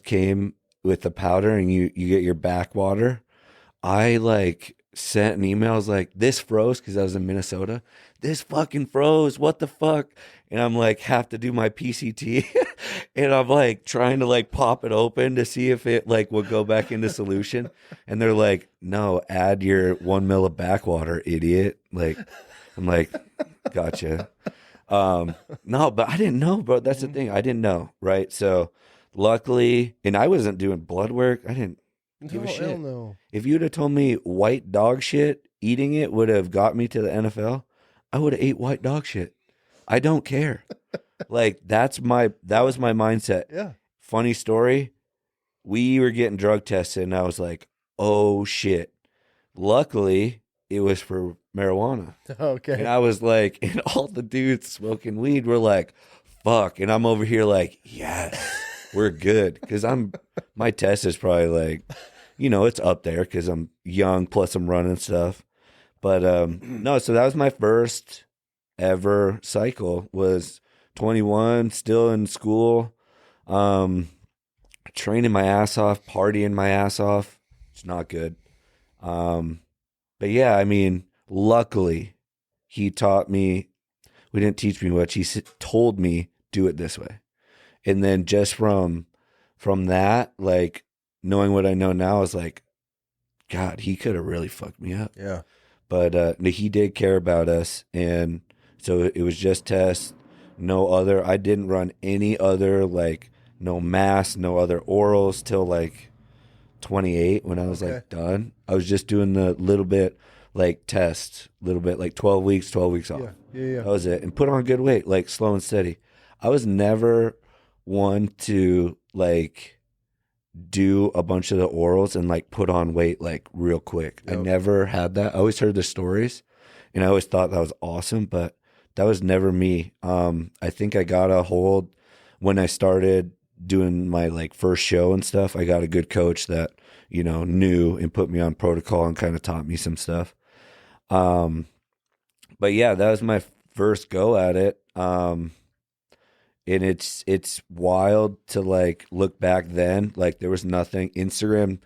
came with the powder and you get your backwater. I like sent an email. I was like, this froze because I was in Minnesota. This fucking froze. What the fuck? And I'm like, have to do my PCT. And I'm like trying to like pop it open to see if it like will go back into solution. And they're like, no, add your 1 ml of backwater, idiot. Like, I'm like, gotcha. No, but I didn't know, bro. That's the thing. I didn't know. Right. So luckily, and I wasn't doing blood work. I didn't give a shit. No. If you'd have told me white dog shit, eating it would have got me to the NFL, I would have ate white dog shit. I don't care. Like that was my mindset. Yeah. Funny story. We were getting drug tested and I was like, oh shit. Luckily, it was for marijuana. Okay. And I was like, and all the dudes smoking weed were like, fuck. And I'm over here like, yes, we're good. Cause my test is probably like, you know, it's up there because I'm young, plus I'm running stuff. But no, so that was my first ever cycle, was 21, still in school, training my ass off, partying my ass off. It's not good. But yeah, I mean, luckily he taught me, we didn't teach me much. He told me, do it this way. And then just from that, like knowing what I know now is like, God, he could have really fucked me up. Yeah. But he did care about us. And so it was just tests, no other. I didn't run any other, like no mass, no other orals till like 28 when I was like done. I was just doing the little bit like test, little bit like 12 weeks off. Yeah. That was it. And put on good weight, like slow and steady. I was never one to like do a bunch of the orals and like put on weight like real quick. Yep. I never had that. I always heard the stories and I always thought that was awesome, but that was never me. I think I got a hold when I started doing my like first show and stuff. I got a good coach that, you know, knew and put me on protocol and kind of taught me some stuff. But yeah, that was my first go at it. And it's wild to like look back then. Like there was nothing. Instagram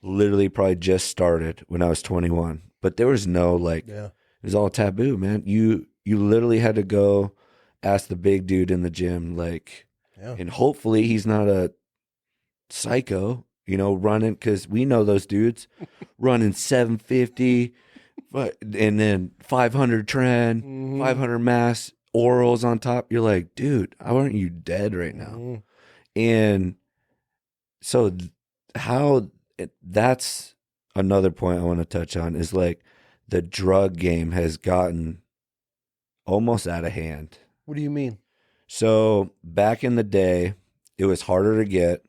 literally probably just started when I was 21, but there was no like, it was all taboo, man. You literally had to go ask the big dude in the gym, like, and hopefully he's not a psycho, you know, running, because we know those dudes running 750, and then 500 tren, 500 mass, orals on top. You're like, dude, how aren't you dead right now? And so that's another point I want to touch on is like the drug game has gotten almost out of hand. What do you mean? So back in the day, it was harder to get.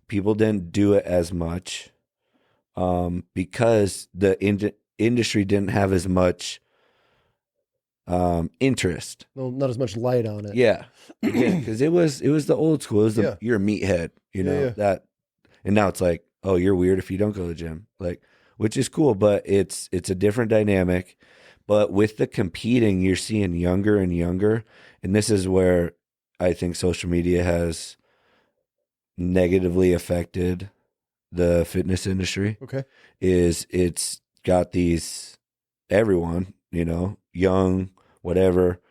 People didn't do it as much because the industry didn't have as much interest. Well, not as much light on it. Yeah, because it was the old school. It was you're a meathead, you know that, and now it's like, oh, you're weird if you don't go to the gym, like, which is cool, but it's a different dynamic. But with the competing, you're seeing younger and younger, and this is where I think social media has negatively affected the fitness industry. Okay, it's got these everyone, you know, young, whatever,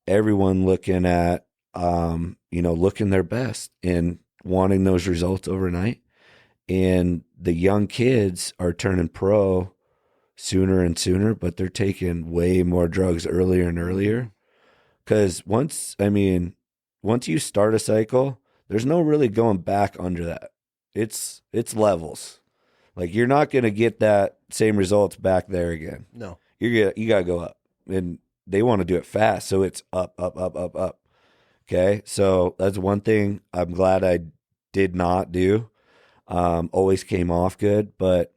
everyone looking at, you know, looking their best and wanting those results overnight. And the young kids are turning pro sooner and sooner, but they're taking way more drugs earlier and earlier. Because once you start a cycle, there's no really going back under that. It's levels. Like you're not going to get that same results back there again. No. You got to go up. And they want to do it fast, so it's up, up, up, up, up. Okay? So that's one thing I'm glad I did not do. Always came off good, but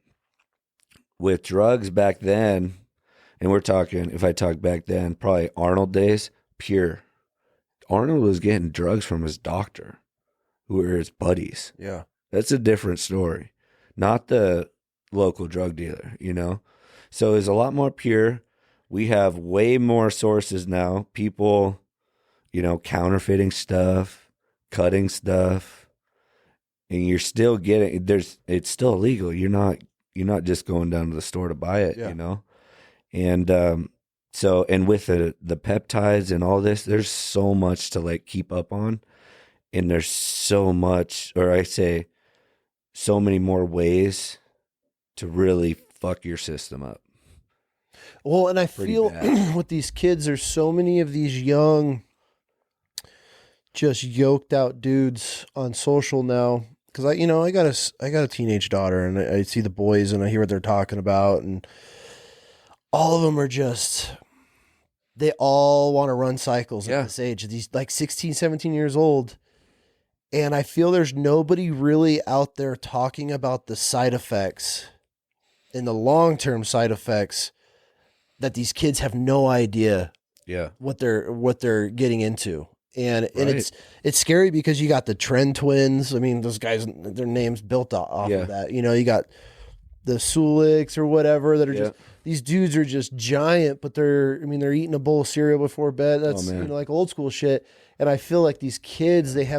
with drugs back then, and we're talking, if I talk back then, probably Arnold days, pure. Arnold was getting drugs from his doctor, who were his buddies. Yeah. That's a different story. Not the local drug dealer, you know? So it's a lot more pure. We have way more sources now. People, you know, counterfeiting stuff, cutting stuff, and you're still getting, it's still illegal. You're not just going down to the store to buy it, you know? And so, and with the peptides and all this, there's so much to like keep up on. And there's so much, or I say so many more ways to really fuck your system up. Well, and I feel with these kids, there's so many of these young, just yoked out dudes on social now. Because I got a teenage daughter, and I see the boys, and I hear what they're talking about, and all of them are just, they all want to run cycles at this age. These like 16, 17 years old. And I feel there's nobody really out there talking about the side effects and the long-term side effects that these kids have no idea what they're getting into. And it's scary because you got the Tren twins. I mean, those guys, their names built off of that. You know, you got the Suliks or whatever that are just, these dudes are just giant, but they're eating a bowl of cereal before bed. That's like old school shit. And I feel like these kids, they're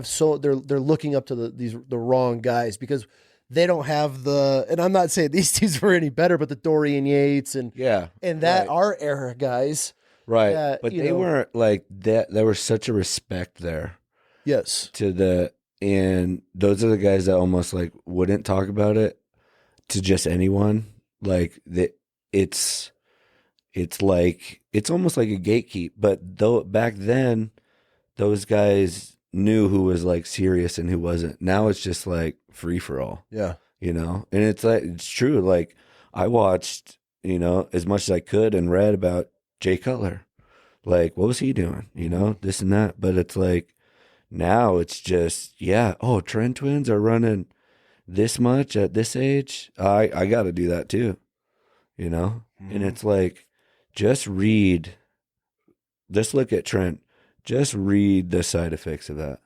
looking up to the wrong guys because they don't have and I'm not saying these dudes were any better, but the Dorian Yates and that our era guys. Right. But they weren't like that. There was such a respect there. Yes. And those are the guys that almost like wouldn't talk about it to just anyone. Like it's like, it's almost like a gatekeep. But though back then, those guys knew who was like serious and who wasn't. Now it's just like free for all. Yeah. You know, and it's like, it's true. Like I watched, you know, as much as I could and read about Jay Cutler. Like, what was he doing? You know, this and that. But it's like, now it's just, oh, trend twins are running this much at this age. I got to do that too, you know? And it's like, just look at Trent. Just read the side effects of that.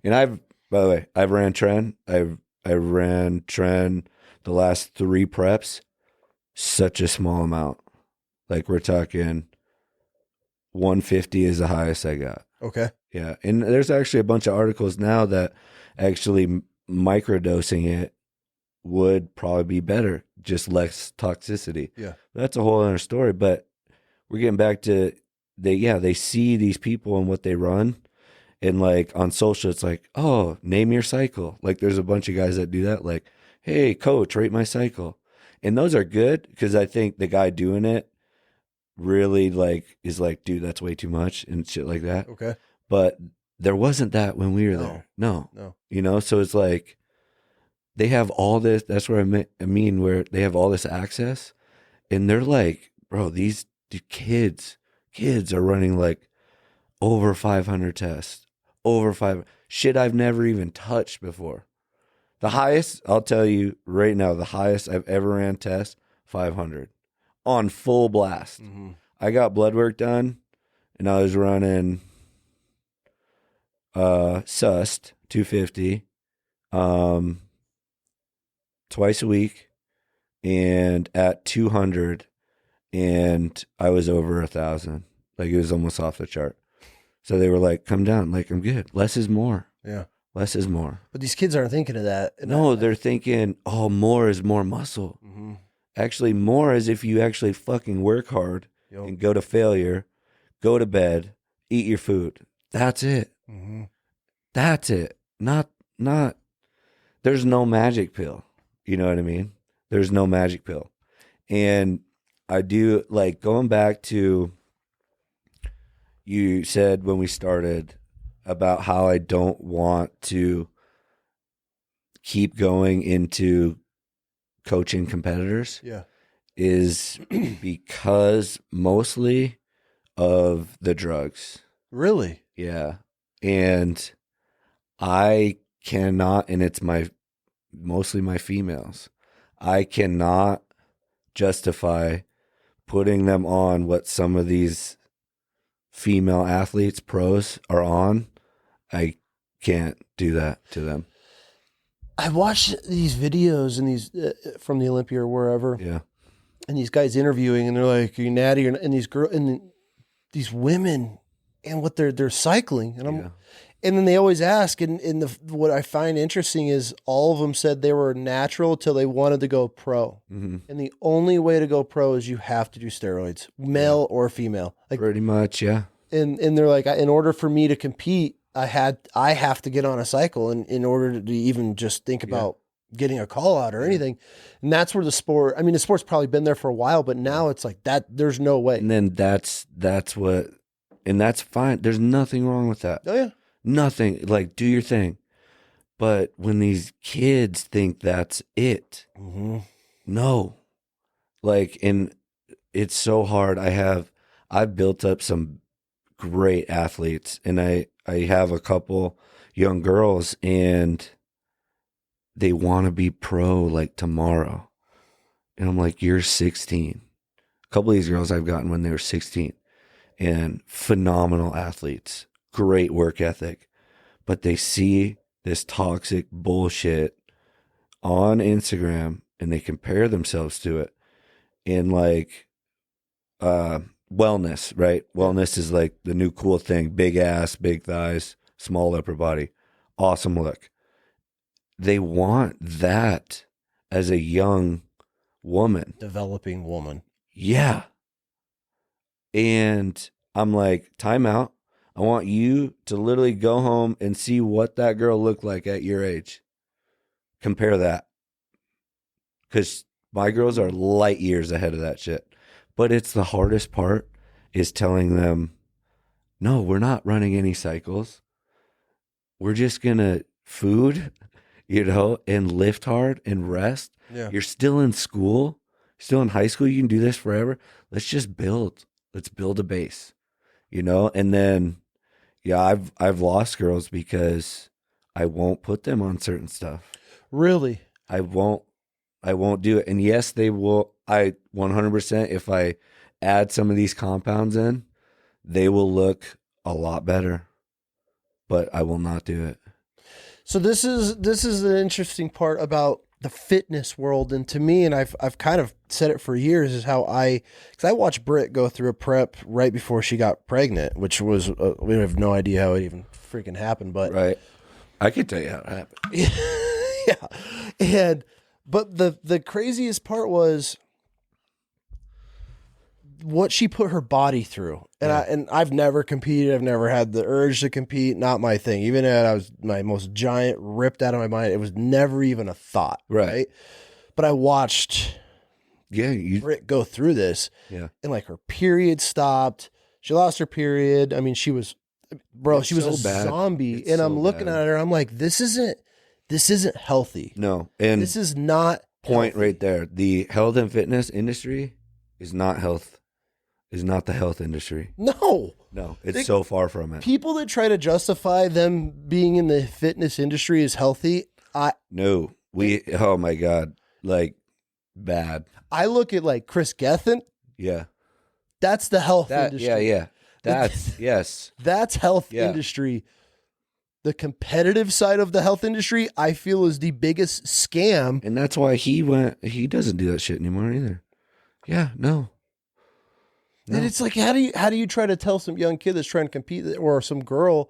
And by the way, I've ran Trend. I ran Trend the last 3 preps, such a small amount. Like we're talking 150 is the highest I got. Okay. Yeah. And there's actually a bunch of articles now that actually microdosing it would probably be better, just less toxicity. Yeah. That's a whole other story. But we're getting back to they see these people and what they run. And like on social, it's like, oh, name your cycle. Like there's a bunch of guys that do that. Like, hey, coach, rate my cycle. And those are good because I think the guy doing it really like is like, dude, that's way too much and shit like that. Okay. But there wasn't that when we were there. No. You know, so it's like they have all this. That's what I mean, where they have all this access and they're like, bro, these kids are running like over 500 tests. Over 5 shit I've never even touched before. The highest, I'll tell you right now, the highest I've ever ran test, 500 on full blast. Mm-hmm. I got blood work done and I was running SUST 250 twice a week and at 200 and I was over 1,000. Like it was almost off the chart. So they were like, come down. Like, I'm good. Less is more. Yeah. Less is more. But these kids aren't thinking of that. No, they're thinking, oh, more is more muscle. Mm-hmm. Actually, more is if you actually fucking work hard and go to failure, go to bed, eat your food. That's it. Mm-hmm. That's it. Not, there's no magic pill. You know what I mean? There's no magic pill. And I do, like, going back to, you said when we started about how I don't want to keep going into coaching competitors. Yeah. Is because mostly of the drugs. Really? Yeah. And I cannot, and it's mostly my females, I cannot justify putting them on what some of these female athletes, pros, are on. I can't do that to them. I watched these videos and these from the Olympia or wherever. Yeah. And these guys interviewing, and they're like, "Are you natty?" And these girls and these women, and what they're cycling, and and then they always ask, and what I find interesting is all of them said they were natural till they wanted to go pro, and the only way to go pro is you have to do steroids, male or female, like pretty much, yeah. And they're like, in order for me to compete, I have to get on a cycle, and in order to even just think about getting a call out or anything. And that's where the sport's probably been there for a while, but now it's like that, there's no way. And then that's what, and that's fine. There's nothing wrong with that. Oh yeah. Nothing. Like, do your thing. But when these kids think that's it, no. Like, and it's so hard. I've built up some great athletes, and I have a couple young girls, and they want to be pro like tomorrow. And I'm like, you're 16. A couple of these girls I've gotten when they were 16, and phenomenal athletes, great work ethic, but they see this toxic bullshit on Instagram and they compare themselves to it. And like, wellness, right? Wellness is like the new cool thing. Big ass, big thighs, small upper body, awesome look. They want that as a young woman. Developing woman. Yeah. And I'm like, time out. I want you to literally go home and see what that girl looked like at your age. Compare that. Because my girls are light years ahead of that shit. But it's the hardest part is telling them, no, we're not running any cycles. We're just going to food, and lift hard and rest. Yeah. You're still in school, still in high school. You can do this forever. Let's just build. Let's build a base, and then, I've lost girls because I won't put them on certain stuff. Really? I won't do it. And yes, they will. 100%, if I add some of these compounds in, they will look a lot better, but I will not do it. So this is the interesting part about the fitness world. And to me, and I've kind of said it for years, is how because I watched Britt go through a prep right before she got pregnant, which was, we have no idea how it even freaking happened, but right. I can tell you how it happened. Yeah. But the craziest part was what she put her body through. And I've never competed. I've never had the urge to compete. Not my thing. Even at I was my most giant, ripped out of my mind, it was never even a thought. Right. But I watched Britt go through this. Yeah. And like her period stopped. She lost her period. I mean, she was a zombie. And I'm looking at her, I'm like, this isn't healthy. No. And this is not point healthy. Right there. The health and fitness industry is not the health industry. No, it's so far from it. People that try to justify them being in the fitness industry as healthy, oh my God, like bad. I look at like Chris Gethin. Yeah. That's the health industry. Yeah. That's health industry. The competitive side of the health industry, I feel, is the biggest scam. And that's why he doesn't do that shit anymore either. Yeah, no. And it's like, how do you try to tell some young kid that's trying to compete, or some girl,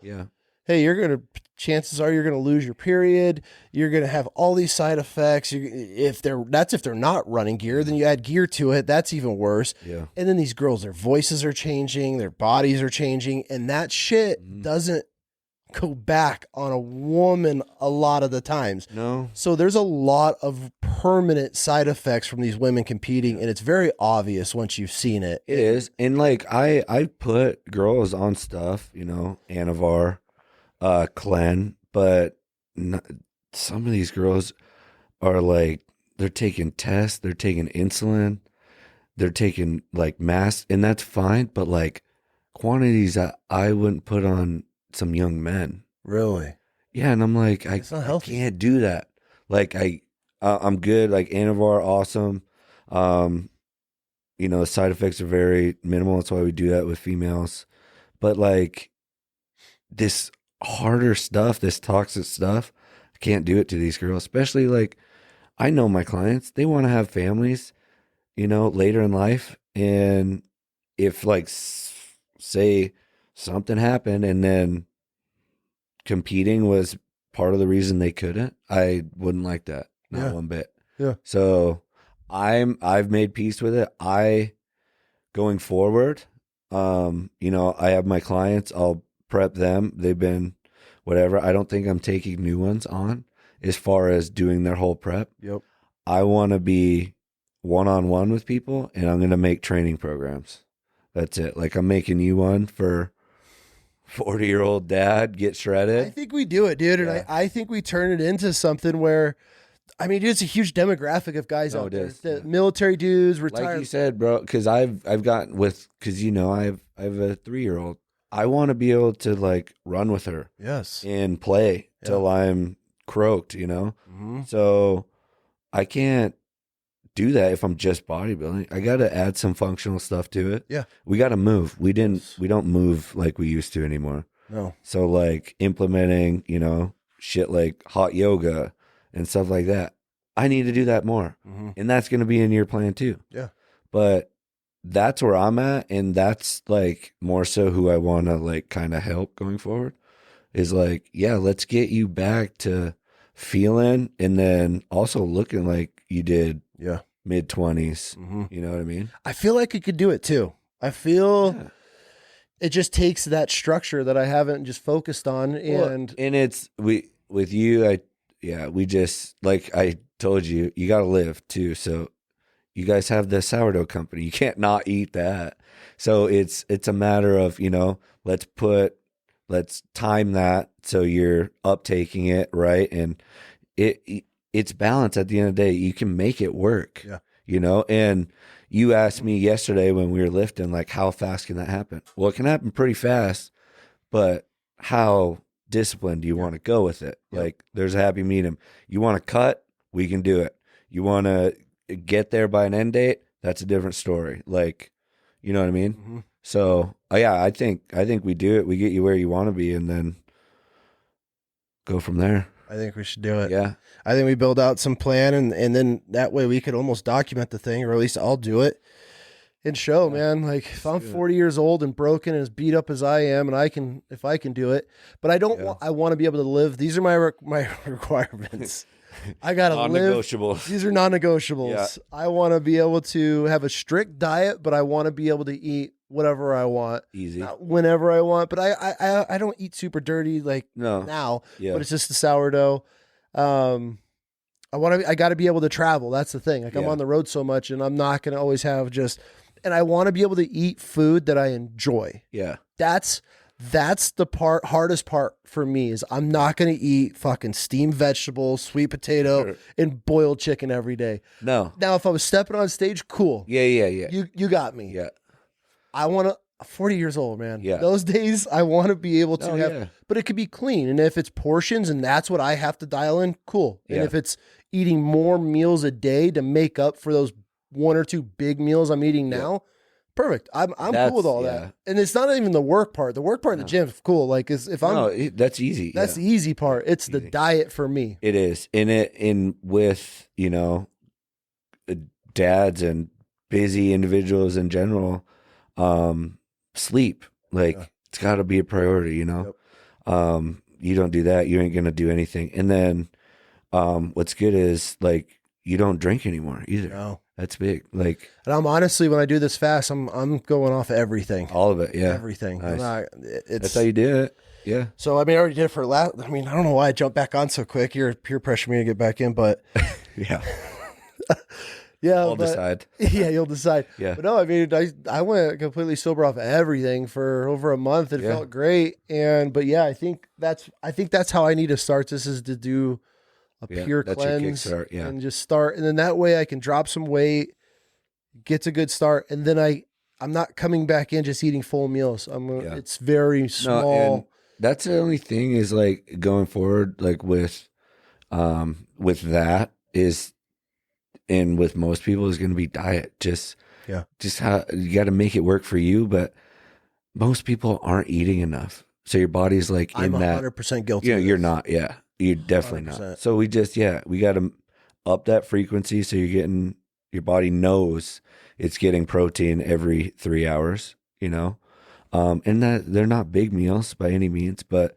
hey, chances are you're gonna lose your period, you're gonna have all these side effects. If they're not running gear, then you add gear to it. That's even worse. Yeah. And then these girls, their voices are changing, their bodies are changing, and that shit doesn't go back on a woman a lot of the times. No. So there's a lot of permanent side effects from these women competing, and it's very obvious once you've seen it. It is. And like I put girls on stuff, Anavar, Clen, but some of these girls are like, they're taking tests, they're taking insulin, they're taking like mass, and that's fine, but like quantities that I wouldn't put on some young men. Really? Yeah. And I'm like, I can't do that. Like I'm good. Like Anavar, awesome. The side effects are very minimal. That's why we do that with females. But like this harder stuff, this toxic stuff, I can't do it to these girls. Especially like, I know my clients, they want to have families, later in life. And if like, say something happened and then competing was part of the reason they couldn't, I wouldn't like that. Not one bit. Yeah. So I've made peace with it. Going forward, I have my clients, I'll prep them. They've been whatever. I don't think I'm taking new ones on as far as doing their whole prep. Yep. I want to be one-on-one with people, and I'm going to make training programs. That's it. Like I'm making you one for 40-year-old dad, get shredded. I think we do it, dude. And I think we turn it into something where, I mean, it's a huge demographic of guys out there. The military dudes, retired. Like you said, bro, because I've gotten because I have a 3-year-old. I want to be able to like run with her. Yes. And play till I'm croaked, Mm-hmm. So I can't do that if I'm just bodybuilding. I got to add some functional stuff to it. Yeah. We got to move. We don't move like we used to anymore. No. So like implementing, shit like hot yoga and stuff like that. I need to do that more. Mm-hmm. And that's going to be in your plan too. Yeah. But that's where I'm at. And that's like more so who I want to like kind of help going forward is like, let's get you back to feeling and then also looking like you did. Yeah. Mid-20s. Mm-hmm. You know what I mean? I feel like I could do it too. I feel it just takes that structure that I haven't just focused on. And it's with you, we just, like I told you, you got to live too. So you guys have the sourdough company. You can't not eat that. So it's a matter of, let's time that so you're uptaking it, right? And it's balance at the end of the day. You can make it work, and you asked me yesterday when we were lifting, like, how fast can that happen? Well, it can happen pretty fast, but how disciplined do you want to go with it? Like, there's a happy medium. You want to cut? We can do it. You want to get there by an end date? That's a different story. Like, you know what I mean? Mm-hmm. So, I think we do it. We get you where you want to be, and then go from there. I think we should do it. Yeah. I think we build out some plan, and then that way we could almost document the thing, or at least I'll do it and show, man. Like, if I'm 40 years old and broken and as beat up as I am, and if I can do it, but I don't I want to be able to live. These are my requirements. I got to live. Non-negotiables. These are non-negotiables. Yeah. I want to be able to have a strict diet, but I want to be able to eat whatever I want. Easy. Not whenever I want, but I don't eat super dirty now, but it's just the sourdough. I got to be able to travel. That's the thing. Like, I'm on the road so much, and I'm not going to always have and I want to be able to eat food that I enjoy. Yeah. That's the hardest part for me is I'm not going to eat fucking steamed vegetables, sweet potato, and boiled chicken every day. No. Now, if I was stepping on stage, cool. Yeah. You got me. Yeah. I want to, 40 years old, man. Yeah. Those days I want to be able to have, but it could be clean. And if it's portions and that's what I have to dial in, cool. And if it's eating more meals a day to make up for those 1 or 2 big meals I'm eating now, perfect. I'm cool with all that. And it's not even the work part. The work part in the gym is cool. Like, that's easy. That's the easy part. It's the diet for me. It is. With, dads and busy individuals in general, sleep, it's got to be a priority, Yep. You don't do that, you ain't going to do anything. And then, what's good is, like, you don't drink anymore either. No. That's big. Like, and I'm honestly, when I do this fast, I'm going off everything. All of it. Yeah. Everything. Nice. That's how you do it. Yeah. So, I already did it for I don't know why I jumped back on so quick. You're peer pressuring me to get back in, but yeah. Yeah, I'll decide. Yeah, you'll decide. Yeah. But no, I went completely sober off everything for over a month. It felt great. I think that's how I need to start this, is to do a pure cleanse and just start. And then that way I can drop some weight, get a good start. And then I'm not coming back in just eating full meals. It's very small. No, and that's the only thing is, like, going forward, like with that is, and with most people, is going to be diet. Just how you got to make it work for you. But most people aren't eating enough. So your body's like, I'm 100% guilty. You're not. Yeah. You're definitely 100%. Not. So we got to up that frequency. So your body knows it's getting protein every 3 hours, and that they're not big meals by any means, but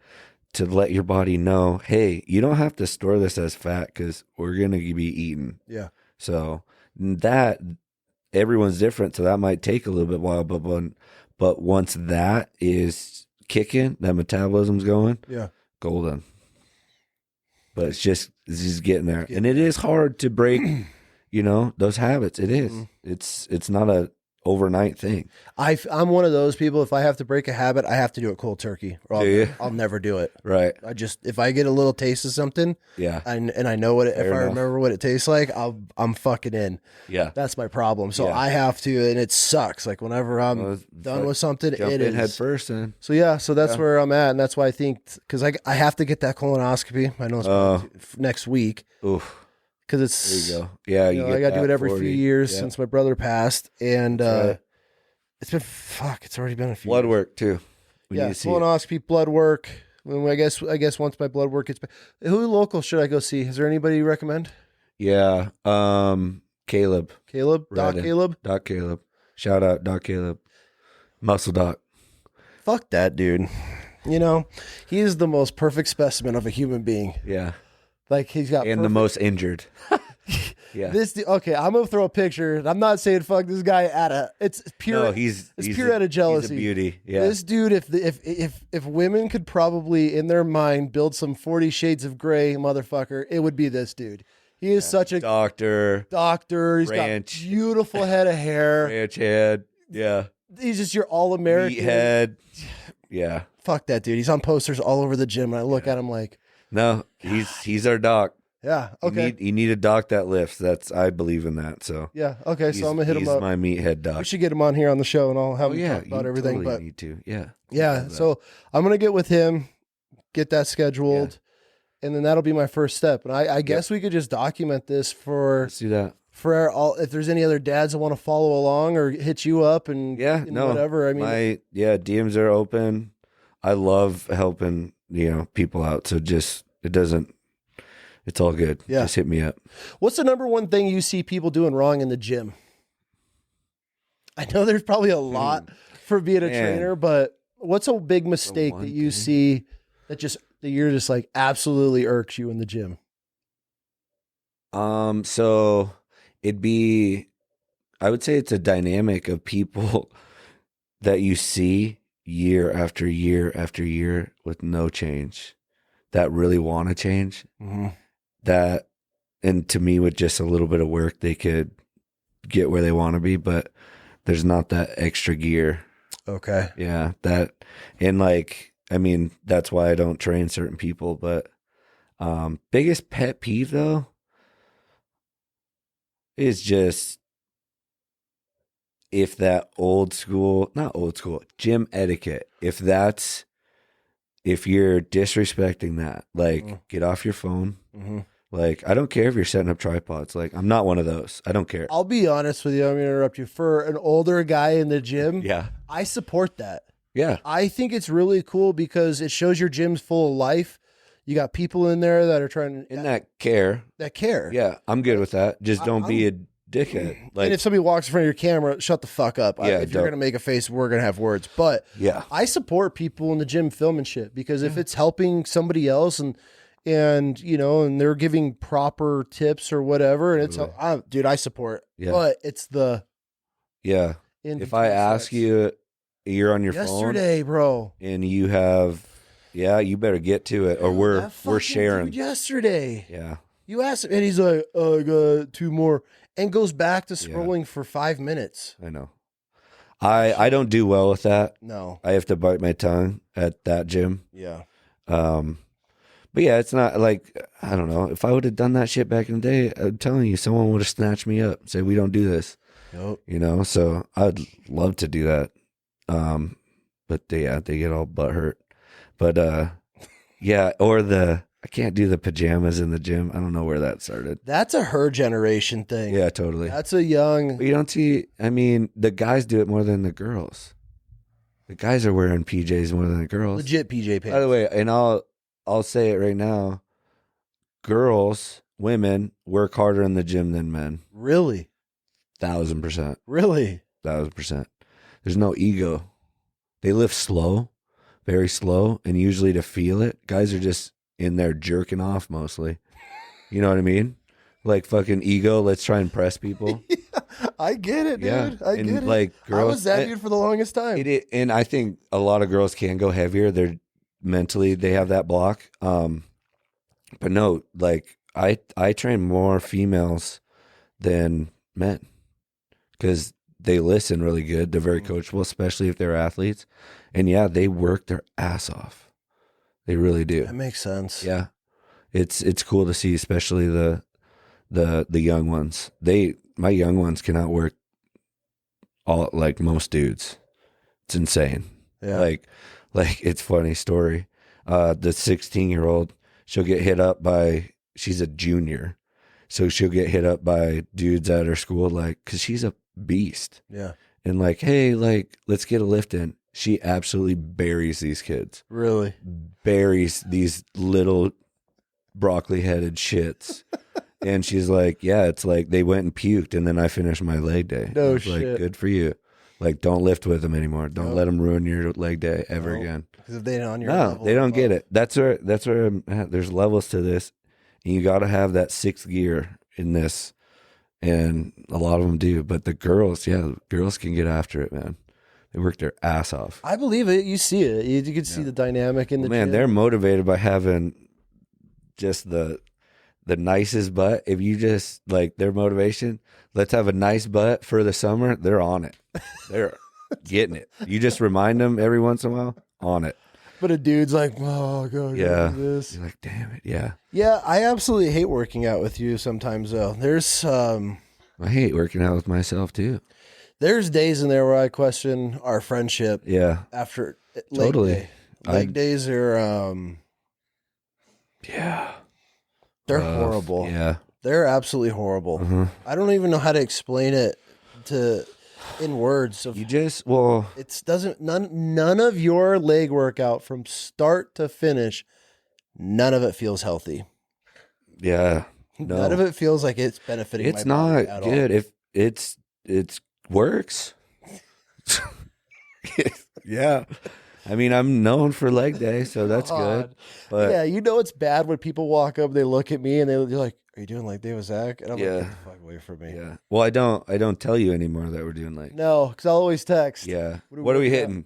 to let your body know, hey, you don't have to store this as fat because we're going to be eating. Yeah. So that, everyone's different. So that might take a little bit while, but once that is kicking, that metabolism's going, golden. But it's just getting there. And it is hard to break, those habits. It is. Mm-hmm. It's not a overnight thing. I'm one of those people. If I have to break a habit, I have to do it cold turkey, or I'll never do it. Right. If I get a little taste of something, and I know if I remember what it tastes like, I'm fucking in. Yeah, that's my problem. So I have to, and it sucks. Like, whenever I'm done with something, jump in head first. Then so that's where I'm at, and that's why I think, because I have to get that colonoscopy. I know it's next week. Oof. Because it's, there you go. Yeah, I got to do it every few years since my brother passed, and it's already been a few. Blood work too. Colonoscopy, blood work. I guess once my blood work gets back, who local should I go see? Is there anybody you recommend? Yeah, Caleb. Doc Caleb. Shout out Doc Caleb. Muscle Doc. Fuck that dude. He is the most perfect specimen of a human being. Yeah. Like, he's got the most injured. Yeah. Okay, I'm gonna throw a picture. I'm not saying fuck this guy it's pure. No, he's pure out of jealousy. He's a beauty. Yeah. This dude, if women could probably in their mind build some 40 Shades of Grey motherfucker, it would be this dude. He is such a doctor. He's got beautiful head of hair. Ranch head. Yeah. He's just your all-American. Meathead. Yeah. Fuck that dude. He's on posters all over the gym, and I look at him like, no, he's our doc. Yeah. Okay. You need a doc that lifts. I believe in that. So yeah. Okay. So I'm gonna hit him up. He's my meathead doc. We should get him on here on the show, and I'll have him talk about everything. Totally but need to. Yeah. Yeah. So I'm gonna get with him, get that scheduled, and then that'll be my first step. And I guess we could just document this for. Let's do that. For all, if there's any other dads that want to follow along or hit you up and whatever. I mean, DMs are open. I love helping people out. So it's all good. Yeah. Just hit me up. What's the number one thing you see people doing wrong in the gym? I know there's probably a lot for being a trainer, but what's a big mistake that you see that you're just like absolutely irks you in the gym? So I would say it's a dynamic of people that you see year after year after year with no change that really want to change. Mm-hmm. That, and to me, with just a little bit of work, they could get where they want to be, but there's not that extra gear. Okay. Yeah. That's why I don't train certain people, but, biggest pet peeve though is just if that gym etiquette, if you're disrespecting that, like get off your phone. Mm-hmm. Like, I don't care if you're setting up tripods. Like, I'm not one of those. I don't care. I'll be honest with you. I'm going to interrupt you. For an older guy in the gym, I support that. Yeah. I think it's really cool because it shows your gym's full of life. You got people in there that are trying to... that care. Yeah, I'm good with that. Just don't be a dickhead. Like, and if somebody walks in front of your camera, shut the fuck up. If you're going to make a face, we're going to have words. But I support people in the gym filming shit because if it's helping somebody else and they're giving proper tips or whatever, and dude, I support. Yeah. But it's the if I ask you, you're on your phone yesterday, bro, and you have, you better get to it, or we're sharing. Dude yesterday, yeah, you asked him, and he's like, "Oh, I got 2 more," and goes back to scrolling for 5 minutes. I know. I don't do well with that. No, I have to bite my tongue at that gym. Yeah. But yeah, it's not like, I don't know. If I would have done that shit back in the day, I'm telling you, someone would have snatched me up and said, we don't do this. Nope. So I'd love to do that. But they get all butthurt. But I can't do the pajamas in the gym. I don't know where that started. That's a her generation thing. Yeah, totally. That's a young. But you don't see, the guys do it more than the girls. The guys are wearing PJs more than the girls. Legit PJ pants. By the way, and I'll say it right now. Women work harder in the gym than men. Really? 1,000%. Really? 1,000%. There's no ego. They lift slow, very slow, and usually to feel it, guys are just in there jerking off mostly. You know what I mean? Like fucking ego, let's try and press people. I get it, dude. I get it. Like girls, I was that dude for the longest time. And I think a lot of girls can go heavier. They're mentally, they have that block. But no, like I train more females than men because they listen really good. They're very coachable, especially if they're athletes. And they work their ass off. They really do. That makes sense. Yeah. It's cool to see, especially the young ones. My young ones cannot work all like most dudes. It's insane. Yeah. Like it's funny story. The 16-year-old, she'll get hit up by, she's a junior. So she'll get hit up by dudes at her school, like, cause she's a beast. Yeah. And like, hey, like, let's get a lift in. She absolutely buries these kids. Really? Buries these little broccoli-headed shits. And she's like, yeah, it's like they went and puked, and then I finished my leg day. No shit. Like, good for you. Like, don't lift with them anymore. Don't let them ruin your leg day ever again. Because if they're on your level, they don't get it. That's where I'm at. There's levels to this, and you got to have that 6th gear in this, and a lot of them do. But the girls can get after it, man. They work their ass off. I believe it. You see it. You can see the dynamic in the man. gym. They're motivated by having just the nicest butt. If you just like their motivation, let's have a nice butt for the summer. They're on it. They're getting it. You just remind them every once in a while, on it. But a dude's like, oh, God, yeah. do this. You're like, damn it, yeah. Yeah, I absolutely hate working out with you sometimes, though. There's I hate working out with myself, too. There's days in there where I question our friendship. Yeah. After totally. Day. Leg days are, yeah. They're horrible. Yeah. They're absolutely horrible. Uh-huh. I don't even know how to explain it in words. None of your leg workout from start to finish, none of it feels healthy. Yeah. No. None of it feels like it's benefiting. It's my body not at good. all. If it works. Yeah. I mean, I'm known for leg day, so that's good. But yeah, it's bad when people walk up, they look at me, and they're like, "Are you doing leg day with Zach?" And I'm like, "Get the fuck away from me." Yeah. Well, I don't tell you anymore that we're doing leg. No, because I'll always text. Yeah. What are we hitting?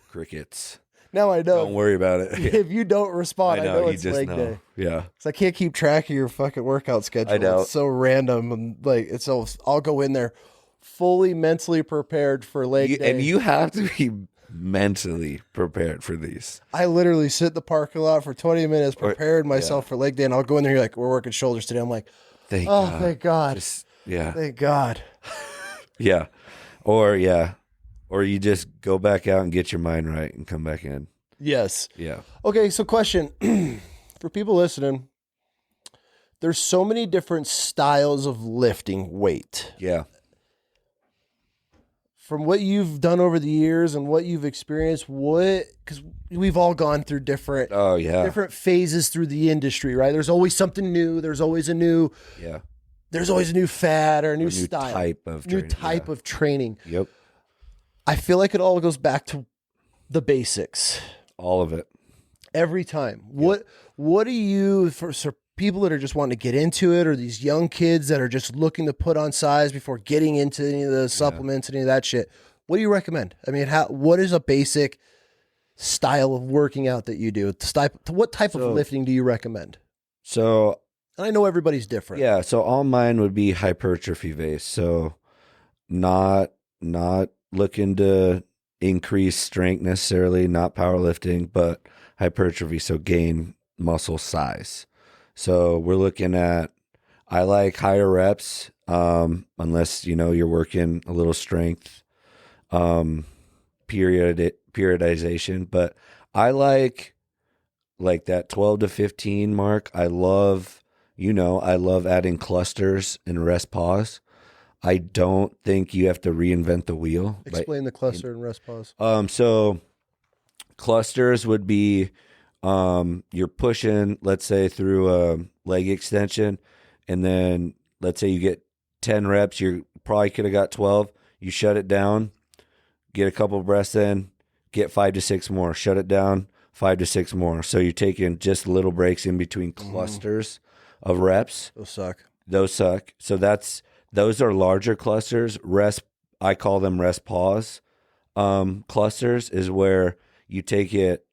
Crickets. Now I know. Don't worry about it. If you don't respond, I know it's leg day. Yeah. Because I can't keep track of your fucking workout schedule. I know. It's so random, and like I'll go in there fully mentally prepared for leg day, and you have to be mentally prepared for these. I literally sit in the parking lot for 20 minutes, prepared myself for leg day, and I'll go in there. You're like, we're working shoulders today. I'm like, thank God. Thank God. Yeah. Or you just go back out and get your mind right and come back in. Yes. Yeah. Okay, so question for people listening. There's so many different styles of lifting weight. Yeah. From what you've done over the years and what you've experienced, because we've all gone through different phases through the industry, right? There's always something new. There's always a new fad or a new style, new type of training. Yep. I feel like it all goes back to the basics. All of it. Every time. Yep. What do you, for people that are just wanting to get into it, or these young kids that are just looking to put on size before getting into any of the supplements, any of that shit, what do you recommend? I mean, what is a basic style of working out that you do? What type of lifting do you recommend? So, and I know everybody's different. Yeah. So all mine would be hypertrophy based. So not looking to increase strength necessarily, not powerlifting, but hypertrophy. So gain muscle size. So we're looking at, I like higher reps, unless, you're working a little strength, periodization, but I like that 12 to 15 mark. I love adding clusters and rest pause. I don't think you have to reinvent the wheel. Explain the cluster and rest pause. So clusters would be, you're pushing, let's say, through a leg extension, and then let's say you get 10 reps, you probably could have got 12. You shut it down, get a couple of breaths in, get 5 to 6 more, shut it down, 5 to 6 more. So you're taking just little breaks in between clusters of reps. Those suck. So those are larger clusters. I call them rest pause. Clusters is where you take it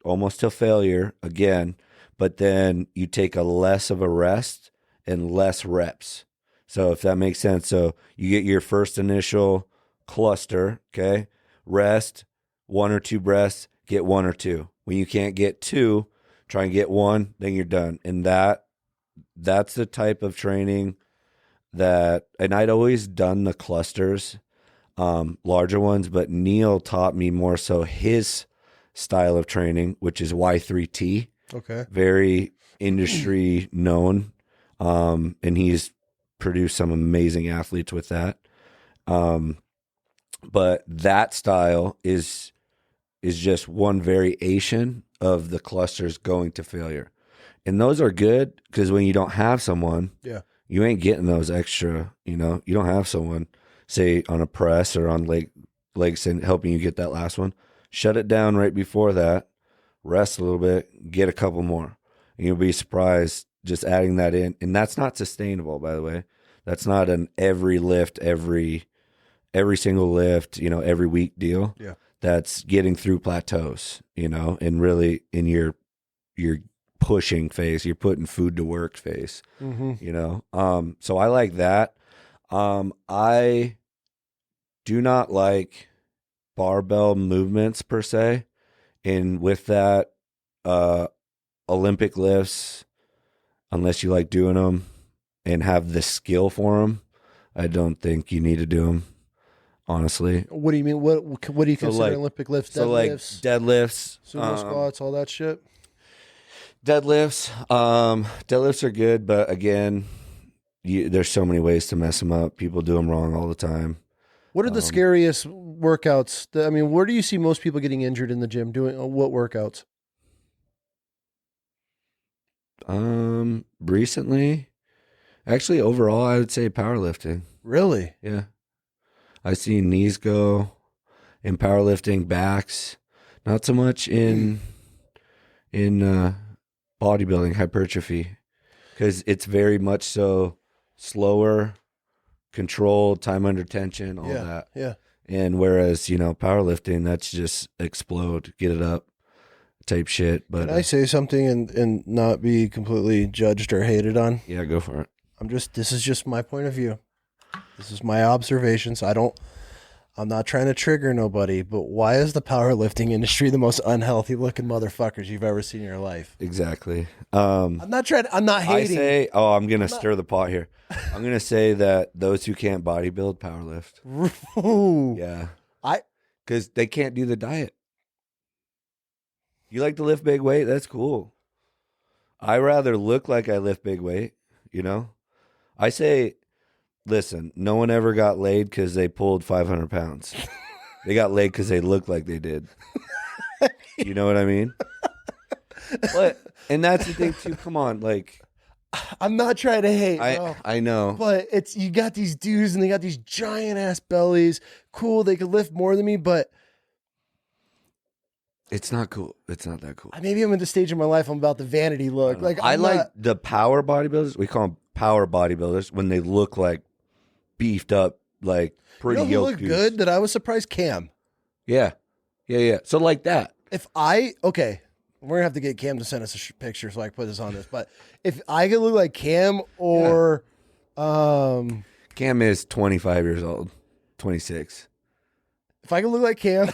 almost to failure again, but then you take a less of a rest and less reps. So if that makes sense. So you get your first initial cluster, okay? Rest, 1 or 2 breaths, get 1 or 2. When you can't get 2, try and get 1, then you're done. And that's the type of training and I'd always done the clusters, larger ones, but Neil taught me more so his style of training, which is Y3T. Okay. Very industry known. And he's produced some amazing athletes with that. But that style is just one variation of the clusters going to failure. And those are good because when you don't have someone, you ain't getting those extra, you don't have someone, say, on a press or on legs and helping you get that last one. Shut it down right before that, rest a little bit, get a couple more. And you'll be surprised just adding that in. And that's not sustainable, by the way. That's not an every lift, every single lift, every week deal. Yeah. That's getting through plateaus, and really in your pushing phase, you're putting food to work phase, So I like that. I do not like barbell movements per se. And with that, Olympic lifts, unless you like doing them and have the skill for them, I don't think you need to do them, honestly. What do you mean? What do you consider Olympic lifts? Deadlifts, so like deadlifts, sumo squats, all that shit? Deadlifts. Deadlifts are good, but again, there's so many ways to mess them up. People do them wrong all the time. What are the scariest workouts? Where do you see most people getting injured in the gym? Doing what workouts? Recently, actually, overall, I would say powerlifting. Really? Yeah. I see knees go in powerlifting, backs, not so much in bodybuilding, hypertrophy, because it's very much so slower, controlled, time under tension, all that. Yeah. And whereas, powerlifting, that's just explode, get it up type shit. But can I say something and not be completely judged or hated on? Yeah, go for it. This is just my point of view. This is my observations. I'm not trying to trigger nobody, but why is the powerlifting industry the most unhealthy looking motherfuckers you've ever seen in your life? Exactly. I'm not hating. I'm going to stir the pot here. I'm going to say that those who can't bodybuild, powerlift. Yeah. Because they can't do the diet. You like to lift big weight? That's cool. I rather look like I lift big weight, I say, listen, no one ever got laid because they pulled 500 pounds. They got laid because they looked like they did. You know what I mean? And that's the thing too. Come on, I'm not trying to hate. I know, but you got these dudes and they got these giant ass bellies. Cool, they could lift more than me, but it's not cool. It's not that cool. Maybe I'm at the stage of my life I'm about the vanity look. I like the power bodybuilders. We call them power bodybuilders when they look like beefed up, like pretty who looked good that I was surprised? Cam. Yeah. So like that. We're gonna have to get Cam to send us a picture so I can put this on this. But if I could look like Cam or Cam is 25 years old, 26. If I could look like Cam.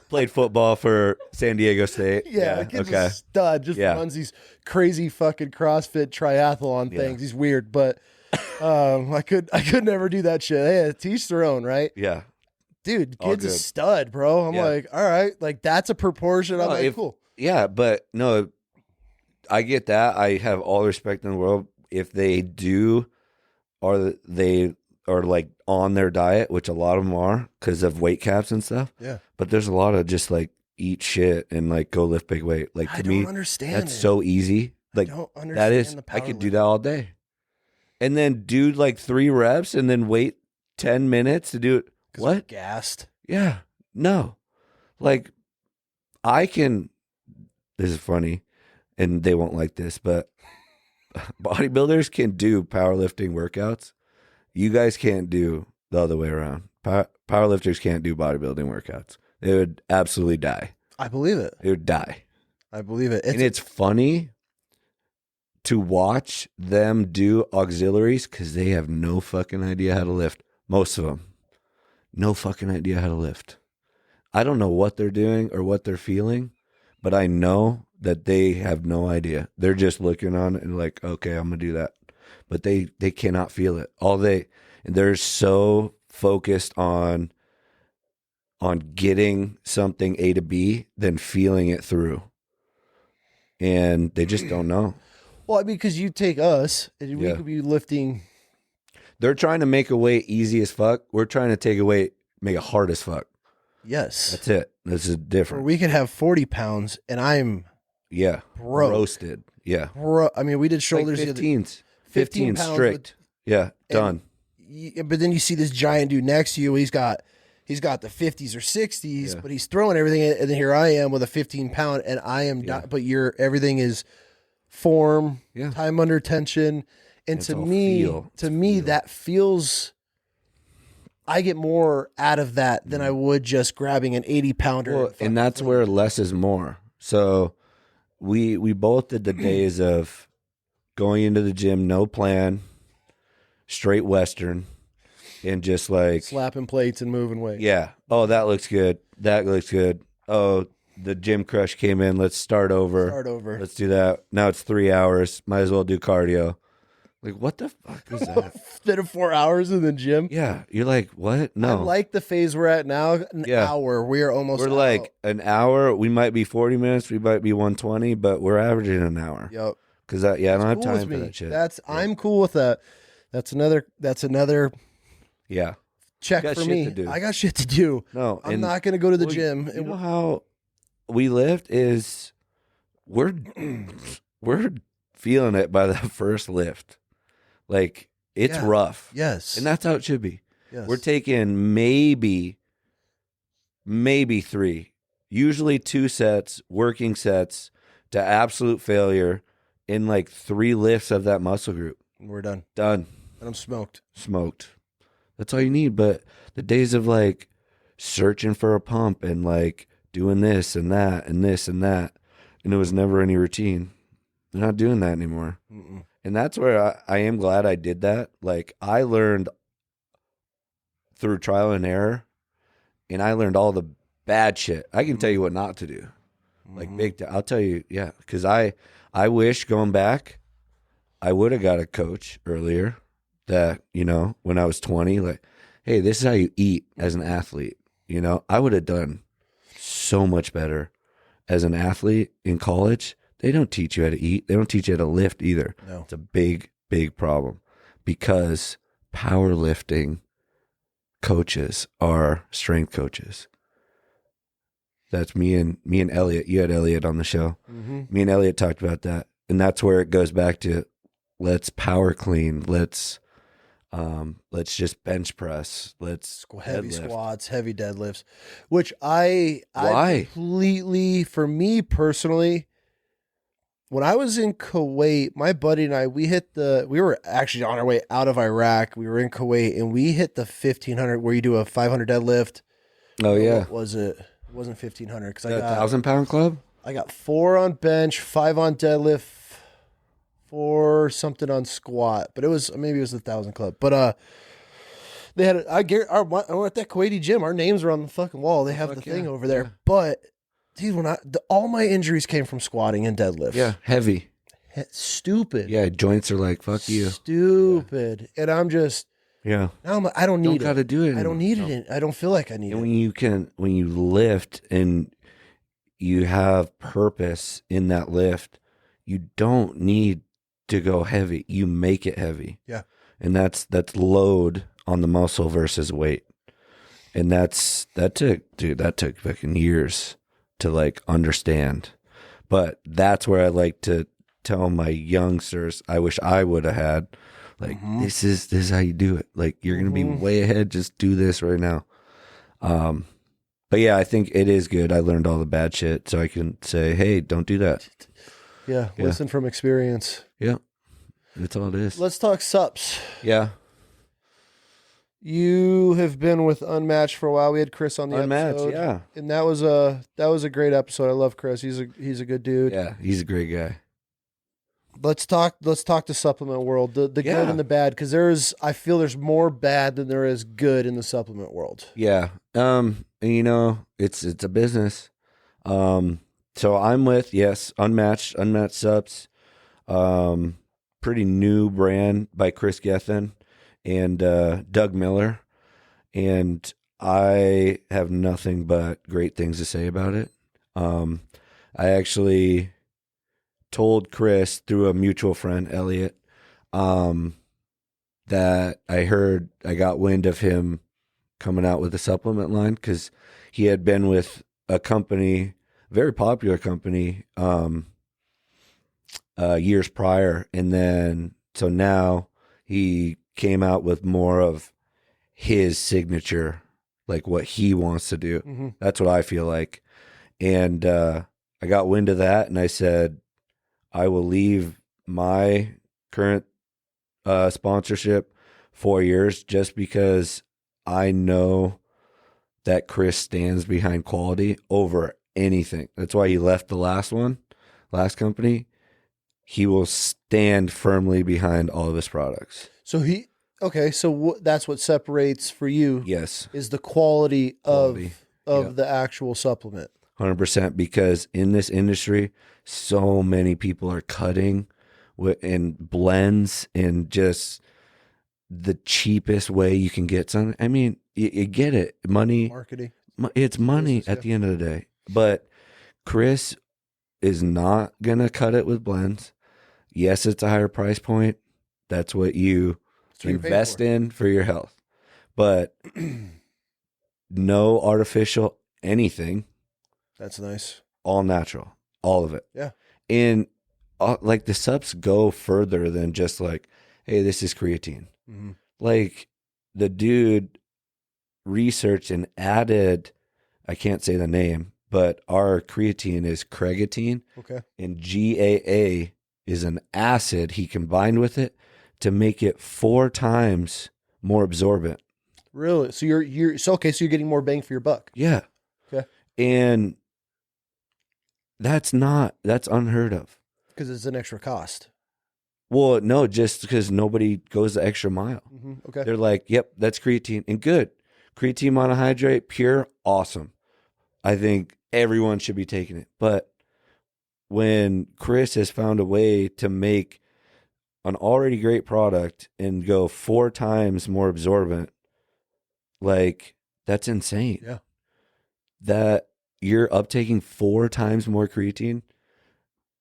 Played football for San Diego State. Yeah, kid's a stud. Just runs these crazy fucking CrossFit triathlon things. He's weird, but I could never do that shit. Hey, teach their own, right? Yeah, dude, kid's a stud, bro. I'm like, all right, that's a proportion. I'm like, cool. Yeah, but no, I get that. I have all the respect in the world. If they do, or they are like on their diet, which a lot of them are because of weight caps and stuff. Yeah. But there's a lot of just eat shit and go lift big weight. To me, that's so easy. I don't understand that is, I could do that all day. And then do 3 reps and then wait 10 minutes to do it. What? I'm gassed. Yeah. No. I can, this is funny and they won't like this, but bodybuilders can do powerlifting workouts. You guys can't do the other way around. Powerlifters can't do bodybuilding workouts. They would absolutely die. I believe it. They would die. I believe it. And it's funny to watch them do auxiliaries because they have no fucking idea how to lift. Most of them. No fucking idea how to lift. I don't know what they're doing or what they're feeling, but I know that they have no idea. They're just looking on it and okay, I'm going to do that. But they cannot feel it. They're so focused on getting something A to B than feeling it through. And they just don't know. Well, because you take us, and we could be lifting. They're trying to make a weight easy as fuck. We're trying to take a weight, make it hard as fuck. Yes. That's it. This is different. Or we could have 40 pounds, and I'm roasted. Yeah. We did shoulders. 15 strict. Done. But then you see this giant dude next to you. He's got the 50s or 60s, but he's throwing everything. And then here I am with a 15 pound, and I am. But everything is form, time under tension. And to me, that feels, I get more out of that than I would just grabbing an 80-pounder. Well, and that's where less is more. So we both did the days of going into the gym, no plan, straight Western, and just like slapping plates and moving weight. Yeah. Oh, that looks good. That looks good. Oh, the gym crush came in. Let's start over. Let's do that. Now it's 3 hours. Might as well do cardio. Like, what the fuck is that? Instead of 4 hours in the gym? Yeah. You're like, what? No. I like the phase we're at now. An hour. We are almost We're like an hour. We might be 40 minutes. We might be 120, but we're averaging an hour. Yep. Because I don't have time for that shit. I'm cool with that. That's another check for me. I got shit to do. No, I'm not going to go to the gym. You know how we lift is we're feeling it by the first lift. Like, it's rough. Yes. And that's how it should be. Yes. We're taking maybe 3, usually 2 sets, working sets, to absolute failure in like 3 lifts of that muscle group. We're done. Done. And I'm smoked. That's all you need. But the days of like searching for a pump and like doing this and that and this and that, and it was never any routine. They're not doing that anymore. Mm-mm. And that's where I am glad I did that. Like, I learned through trial and error, and I learned all the bad shit. I can tell you what not to do. Like, big time. I'll tell you, because I wish going back, I would have got a coach earlier that, when I was 20, like, hey, this is how you eat as an athlete. I would have done so much better as an athlete in college. They don't teach you how to eat. They don't teach you how to lift either. No. It's a big, big problem because powerlifting coaches are strength coaches. That's me and Elliot. You had Elliot on the show. Mm-hmm. Me and Elliot talked about that. And that's where it goes back to, let's power clean. Let's just bench press. Let's heavy deadlift. Squats, heavy deadlifts, which I Why? completely, for me personally, when I was in Kuwait, my buddy and I, we were actually on our way out of Iraq. We were in Kuwait and we hit the 1500 where you do a 500 deadlift. Oh yeah. What was it? It wasn't 1500 because I got 1,000-pound club. I got 4 on bench, 5 on deadlift, 4 something on squat, but maybe it was the 1,000 club. But they had I went at that Kuwaiti gym. Our names are on the fucking wall. They have the thing over there. Yeah. But dude, all my injuries came from squatting and deadlifts. Yeah, heavy. Stupid. Yeah, joints are like, fuck you. Stupid. Yeah. And I'm just now I don't need it. Gotta do it anymore. I don't need it. I don't feel like I need it. When you lift and you have purpose in that lift, you don't need to go heavy. You make it heavy. Yeah. And that's load on the muscle versus weight. And that took fucking years to like understand. But that's where I like to tell my youngsters, I wish I would have had, like, this is how you do it. Like, you're going to be way ahead. Just do this right now. But yeah, I think it is good. I learned all the bad shit so I can say, hey, don't do that. Yeah. Listen from experience. Yeah. That's all it is. Let's talk sups. Yeah. You have been with Unmatched for a while. We had Chris on the episode. Yeah. And that was a great episode. I love Chris. He's a good dude. Yeah, he's a great guy. Let's talk the supplement world, the good and the bad, because I feel there's more bad than there is good in the supplement world. Yeah. And it's a business. So I'm with Unmatched Subs. Pretty new brand by Chris Gethin and Doug Miller, and I have nothing but great things to say about it. I actually told Chris through a mutual friend, Elliot, that I got wind of him coming out with a supplement line because he had been with a company, very popular company, years prior, and then so now he came out with more of his signature, like what he wants to do. Mm-hmm. That's what I feel like. And I got wind of that, and I said, I will leave my current sponsorship 4 years just because I know that Chris stands behind quality over anything. That's why he left the last company. He will stand firmly behind all of his products. So that's what separates for you. Yes. Is the quality. Of the actual supplement. 100%, because in this industry, so many people are cutting in blends and just the cheapest way you can get something. I mean, you get it. Money. Marketing. It's money at the end of the day. But Chris is not going to cut it with blends. Yes, it's a higher price point. That's what you invest in for your health. But no artificial anything. That's nice. All natural. All of it. Yeah. And like the subs go further than just like, hey, this is creatine. Mm-hmm. Like the dude researched and added, I can't say the name, but our creatine is creatine. Okay. And GAA is an acid he combined with it to make it 4 times more absorbent. Really? So you're getting more bang for your buck. Yeah. Okay. And that's unheard of. Because it's an extra cost. Well, no, just because nobody goes the extra mile. Mm-hmm. Okay. They're like, yep, that's creatine. And good. Creatine monohydrate, pure, awesome. I think everyone should be taking it. But when Chris has found a way to make an already great product and go 4 times more absorbent, like, that's insane. Yeah. That you're uptaking 4 times more creatine,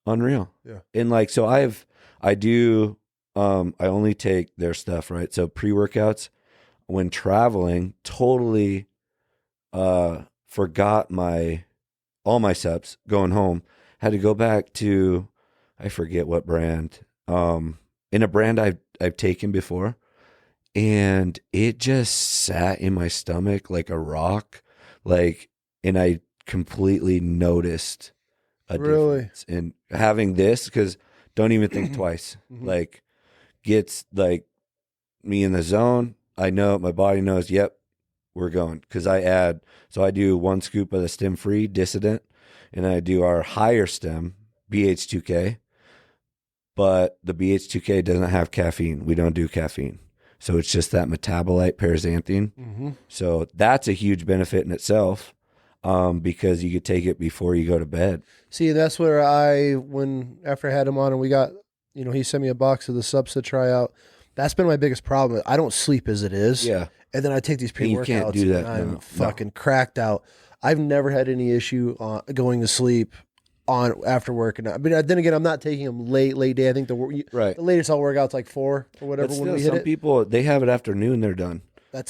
unreal. Yeah. And like, so I only take their stuff, right? So pre-workouts when traveling, totally forgot all my steps going home. Had to go back to, I forget what brand, in a brand I've taken before, and it just sat in my stomach like a rock, and I completely noticed a difference in having this, because don't even think twice. Mm-hmm. Like, gets like me in the zone. I know my body knows, yep, we're going. Because I do 1 scoop of the stem-free Dissident, and I do our higher stem, BH2K. But the BH2K doesn't have caffeine. We don't do caffeine. So it's just that metabolite, paraxanthine. Mm-hmm. So that's a huge benefit in itself, because you could take it before you go to bed. See, that's where after I had him on and we got, he sent me a box of the subs to try out. That's been my biggest problem. I don't sleep as it is. Yeah. And then I take these pre-workouts. You can't do that. And I'm fucking cracked out. I've never had any issue going to sleep after work. And then again, I'm not taking them late day. I think the latest I'll work out's like 4 or whatever. But still, when we hit some people, they have it afternoon, they're done.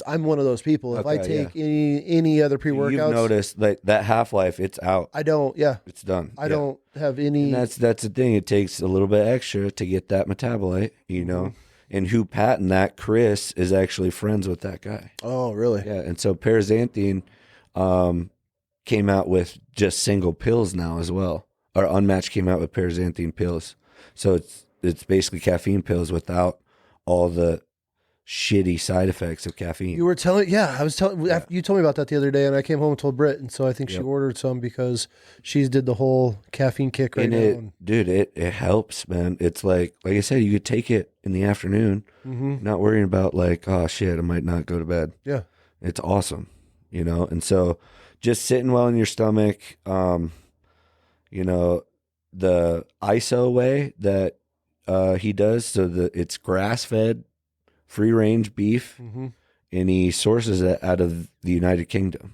I'm one of those people. If I take any other pre-workouts, you've noticed that half-life, it's out. I don't. Yeah, it's done. I don't have any. And that's the thing. It takes a little bit extra to get that metabolite, Mm-hmm. And who patented that? Chris is actually friends with that guy. Oh, really? Yeah. And so paraxanthine came out with just single pills now as well. Or Unmatched came out with paraxanthine pills. So it's basically caffeine pills without all the shitty side effects of caffeine. You were telling, you told me about that the other day, and I came home and told Britt, and so I think she ordered some because she did the whole caffeine kick right now. Dude, it helps, man. It's like I said, you could take it in the afternoon, mm-hmm. not worrying about like, oh shit, I might not go to bed. Yeah. It's awesome, and so just sitting well in your stomach, the ISO way that he does, so it's grass-fed, free-range beef, mm-hmm. and he sources it out of the United Kingdom.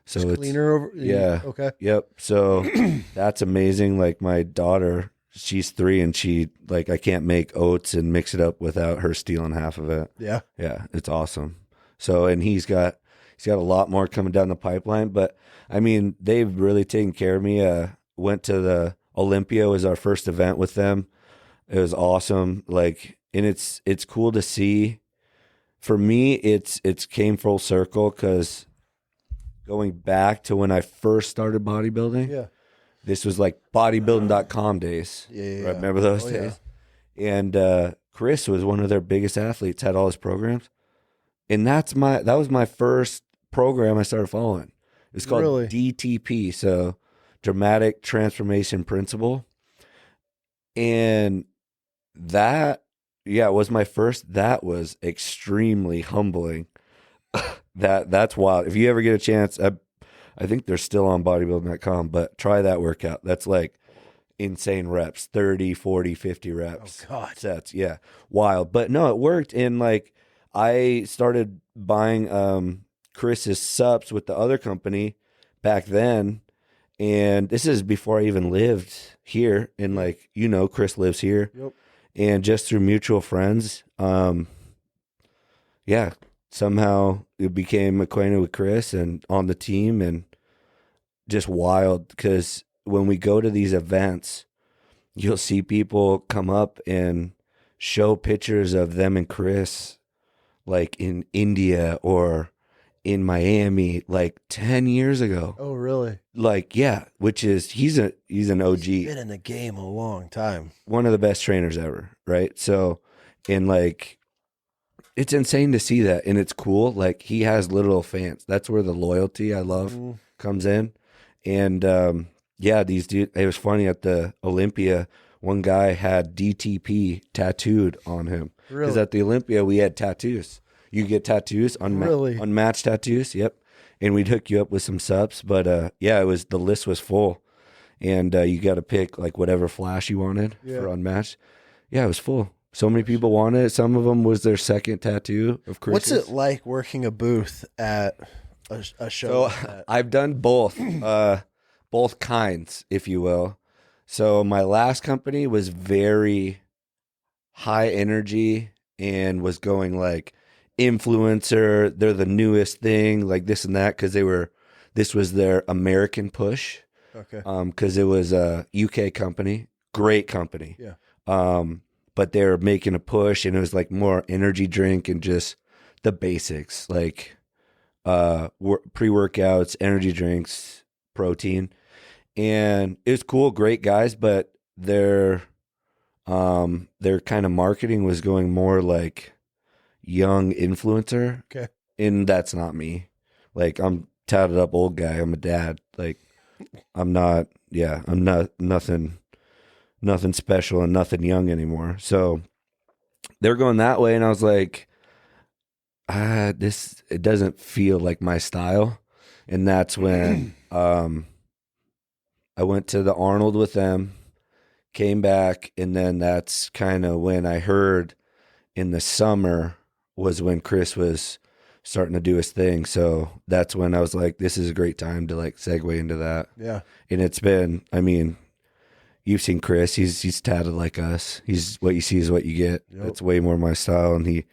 So it's cleaner over. Yeah. Okay. Yep. So that's amazing. Like my daughter, she's 3, and she I can't make oats and mix it up without her stealing half of it. Yeah. Yeah. It's awesome. So, and he's got a lot more coming down the pipeline, but I mean, they've really taken care of me. Went to the Olympia, was our first event with them. It was awesome. And it's cool to see. For me, it's came full circle, because going back to when I first started bodybuilding, This was like bodybuilding.com days. Yeah. Remember those days? Yeah. And Chris was one of their biggest athletes, had all his programs. And that was my first program I started following. It's called DTP, so Dramatic Transformation Principle. And that, was my first. That was extremely humbling. That's wild. If you ever get a chance, I think they're still on bodybuilding.com, but try that workout. That's like insane reps, 30, 40, 50 reps. Oh, God. Sets. Yeah. Wild. But no, it worked. And like, I started buying Chris's subs with the other company back then. And this is before I even lived here. And like, Chris lives here. Yep. And just through mutual friends, somehow you became acquainted with Chris and on the team, and just wild because when we go to these events, you'll see people come up and show pictures of them and Chris like in India or in Miami like 10 years ago. Oh, really? Like, yeah, which is he's an OG. He's been in the game a long time. One of the best trainers ever, right? So, and like, it's insane to see that, and it's cool. Like, he has literal fans. That's where the loyalty I love comes in. And these dudes. It was funny at the Olympia. One guy had DTP tattooed on him because at the Olympia we had tattoos. You get tattoos, unmatched tattoos. Yep, and we'd hook you up with some subs. But it was the list was full, and you got to pick like whatever flash you wanted for unmatched. Yeah, it was full. So many people wanted it. Some of them was their second tattoo of Chris's. What's it like working a booth at a show? So I've done both kinds, if you will. So my last company was very high energy and was going like influencer. They're the newest thing, like this and that, because this was their American push. Okay. Because it was a UK company, great company. Yeah. But they were making a push, and it was like more energy drink and just the basics, like pre-workouts, energy drinks, protein. And it was cool, great guys, but their kind of marketing was going more like young influencer. Okay. And that's not me. Like, I'm touted up old guy. I'm a dad. Like, I'm not nothing special and nothing young anymore. So they're going that way, and I was like, it doesn't feel like my style. And that's when I went to the Arnold with them, came back, and then that's kind of when I heard in the summer was when Chris was starting to do his thing. So that's when I was like, this is a great time to like segue into that. Yeah. And it's been, I mean, you've seen Chris. He's tatted like us. He's what you see is what you get. Yep. That's way more my style. And he,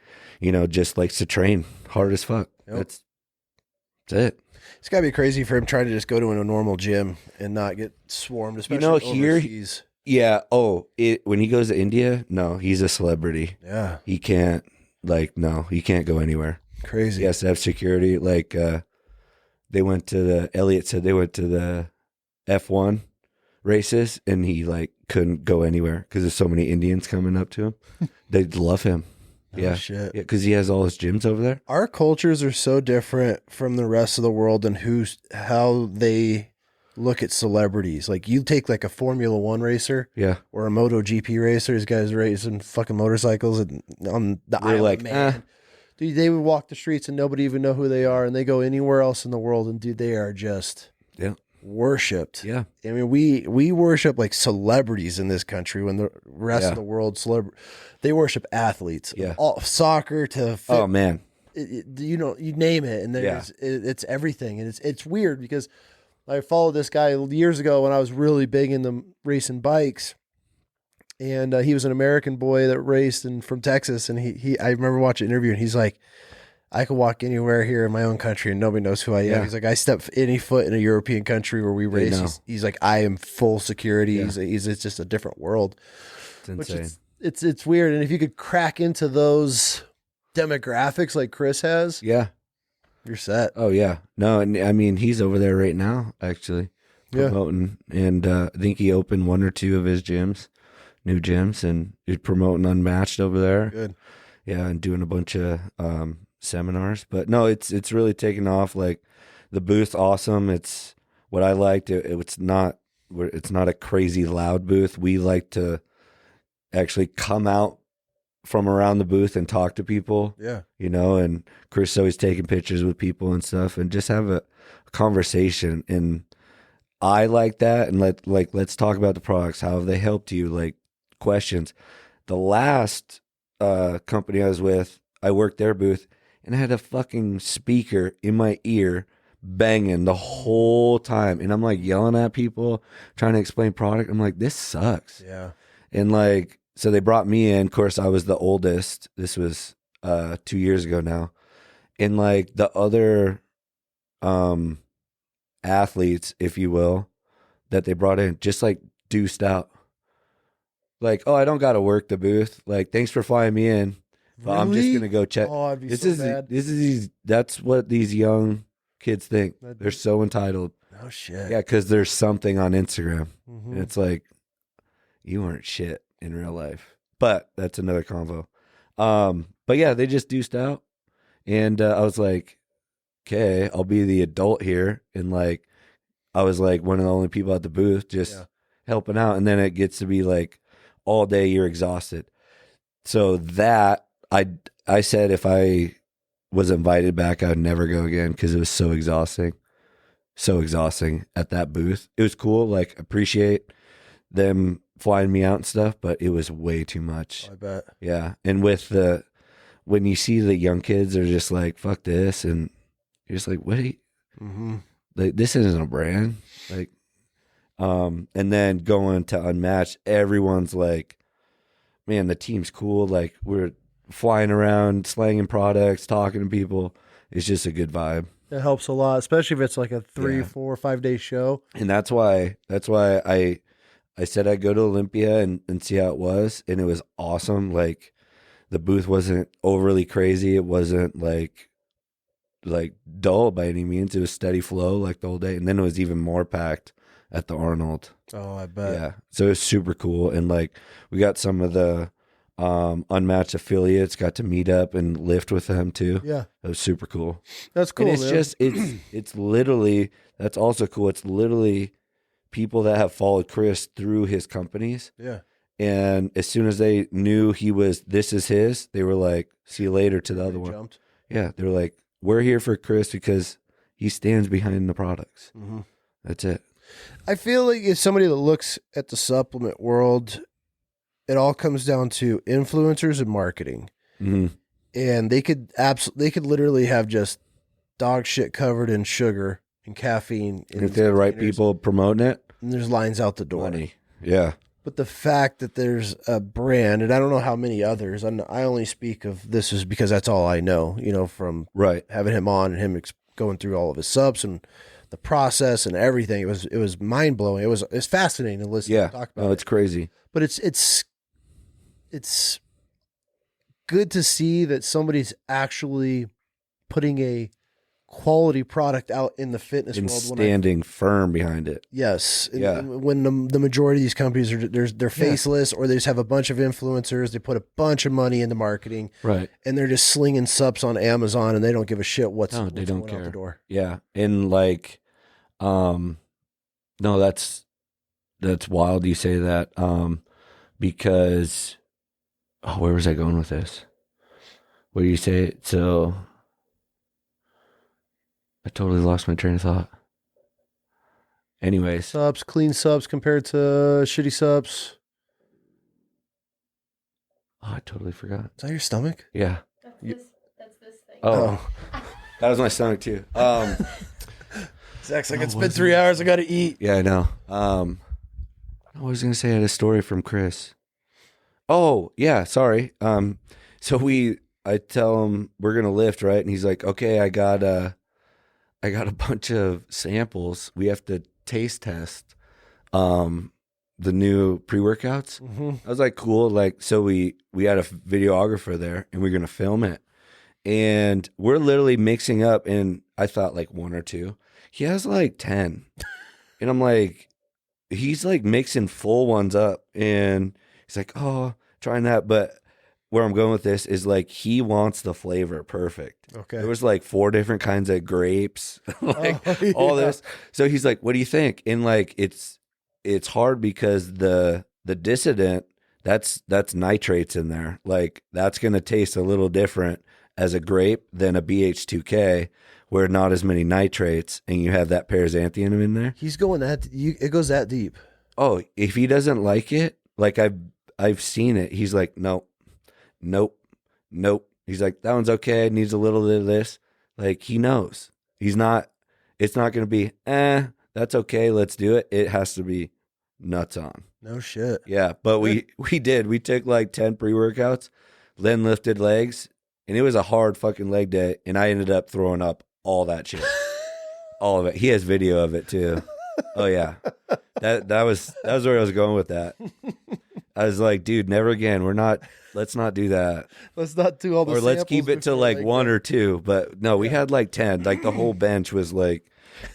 just likes to train hard as fuck. Yep. That's it. It's got to be crazy for him trying to just go to a normal gym and not get swarmed, especially here, overseas. Yeah. Oh, when he goes to India, no, he's a celebrity. Yeah. He can't, he can't go anywhere. Crazy. He has to have security. Like, Elliot said they went to the F1 races, and he couldn't go anywhere because there's so many Indians coming up to him. They love him. Oh, shit. Yeah, because he has all his gyms over there. Our cultures are so different from the rest of the world and how they look at celebrities. Like, you take like a Formula One racer, or a MotoGP racer. These guys racing fucking motorcycles on the island, man. Dude, they would walk the streets and nobody even know who they are, and they go anywhere else in the world, and dude, they are just worshipped. Yeah, I mean, we worship like celebrities in this country when the rest of the world they worship athletes. Yeah, all soccer to oh man, you name it, and it's everything, and it's weird because I followed this guy years ago when I was really big into racing bikes. And he was an American boy that raced from Texas. And I remember watching an interview, and he's like, I could walk anywhere here in my own country and nobody knows who I am. Yeah. He's like, I step any foot in a European country where we race. He's like, I am full security. Yeah. It's just a different world. It's insane. It's weird. And if you could crack into those demographics like Chris has, you're set. Oh yeah. No, and I mean, he's over there right now, actually. promoting, and I think he opened 1 or 2 of his gyms, new gyms, and he's promoting Unmatched over there. Good. Yeah, and doing a bunch of seminars. But no, it's really taken off. Like the booth, awesome. It's what I liked. It's not a crazy loud booth. We like to actually come out from around the booth and talk to people. Yeah. And Chris is always taking pictures with people and stuff, and just have a conversation. And I like that. And let's talk about the products. How have they helped you? Like questions. The last company I was with, I worked their booth, and I had a fucking speaker in my ear banging the whole time. And I'm like yelling at people, trying to explain product. I'm like, this sucks. Yeah. And like, so they brought me in. Of course, I was the oldest. This was 2 years ago now. And like the other athletes, if you will, that they brought in, just like deuced out. Like, oh, I don't got to work the booth. Like, thanks for flying me in. But Really? I'm just going to go check. Oh, I'd be so bad. That's what these young kids think. They're so entitled. Oh, shit. Yeah, because there's something on Instagram. Mm-hmm. And it's like, you weren't shit in real life. But that's another convo. But yeah, they just deuced out. And I was like, okay, I'll be the adult here. And like, I was like one of the only people at the booth just helping out. And then it gets to be like all day you're exhausted. So that I said if I was invited back, I would never go again because it was so exhausting. So exhausting at that booth. It was cool. Like, appreciate them flying me out and stuff, but it was way too much. I bet. Yeah. And when you see the young kids are just like, fuck this. And you're just like, what? Like, this isn't a brand. Like, and then going to Unmatched, everyone's like, man, the team's cool. Like, we're flying around, slanging products, talking to people. It's just a good vibe. It helps a lot, especially if it's like a 3, 4, 5 day show. And that's why I said I'd go to Olympia and see how it was. And it was awesome. Like, the booth wasn't overly crazy. It wasn't like dull by any means. It was steady flow like the whole day. And then it was even more packed at the Arnold. Oh, I bet. Yeah. So it was super cool. And like, we got some of the Unmatched affiliates, got to meet up and lift with them too. Yeah. It was super cool. That's cool. And it's man. it's literally, that's also cool. It's literally people that have followed Chris through his companies. Yeah. And as soon as they knew this is his, they were like, see you later to the other one. Jumped. Yeah. They're like, we're here for Chris because he stands behind the products. Mm-hmm. That's it. I feel like if somebody that looks at the supplement world, it all comes down to influencers and marketing. Mm-hmm. And they could literally have just dog shit covered in sugar and caffeine. And if they're the right people promoting it, and there's lines out the door. Money. Yeah. But the fact that there's a brand, and I don't know how many others, I only speak of this is because that's all I know, from having him on and him going through all of his subs and the process and everything. It was mind blowing. It was fascinating to listen to talk about. Oh, it's crazy. But it's good to see that somebody's actually putting a quality product out in the fitness and world. Standing firm behind it. Yes. Yeah. When the majority of these companies they're faceless, or they just have a bunch of influencers. They put a bunch of money into marketing. Right. And they're just slinging sups on Amazon, and they don't give a shit what's they don't going care. out the door. Yeah. And like, no, that's wild you say that. Because, where was I going with this? What do you say? So I totally lost my train of thought. Anyways. Clean subs compared to shitty subs. Oh, I totally forgot. Is that your stomach? Yeah. That's this thing. Oh. That was my stomach too. Zach's like, it's been 3 hours. I got to eat. Yeah, I know. I was going to say I had a story from Chris. Oh, yeah, sorry. So I tell him we're going to lift, right? And he's like, okay, I got a bunch of samples. We have to taste test the new pre-workouts. Mm-hmm. I was like, cool. Like, so we had a videographer there and we're going to film it. And we're literally mixing up, and I thought like 1 or 2. He has like 10. And I'm like, he's like mixing full ones up, and he's like, oh, trying that. But where I'm going with this is like he wants the flavor perfect. Okay. There was like 4 different kinds of grapes, like all this. So he's like, what do you think? And like it's hard because the dissident, that's nitrates in there. Like that's gonna taste a little different as a grape than a BH2K, where not as many nitrates, and you have that paraxanthium in there. He's going it goes that deep. Oh, if he doesn't like it, like I've seen it, he's like, nope. He's like, that one's okay. It needs a little bit of this. Like he knows. It's not going to be, that's okay. Let's do it. It has to be nuts on. No shit. Yeah. But we did. We took like 10 pre-workouts, then lifted legs, and it was a hard fucking leg day. And I ended up throwing up all that shit. All of it. He has video of it too. Oh yeah. That was where I was going with that. I was like, dude, never again. Let's not do that. Let's not do all the Or let's keep it to like 1 or 2. But no, we had like 10. Like the whole bench was like,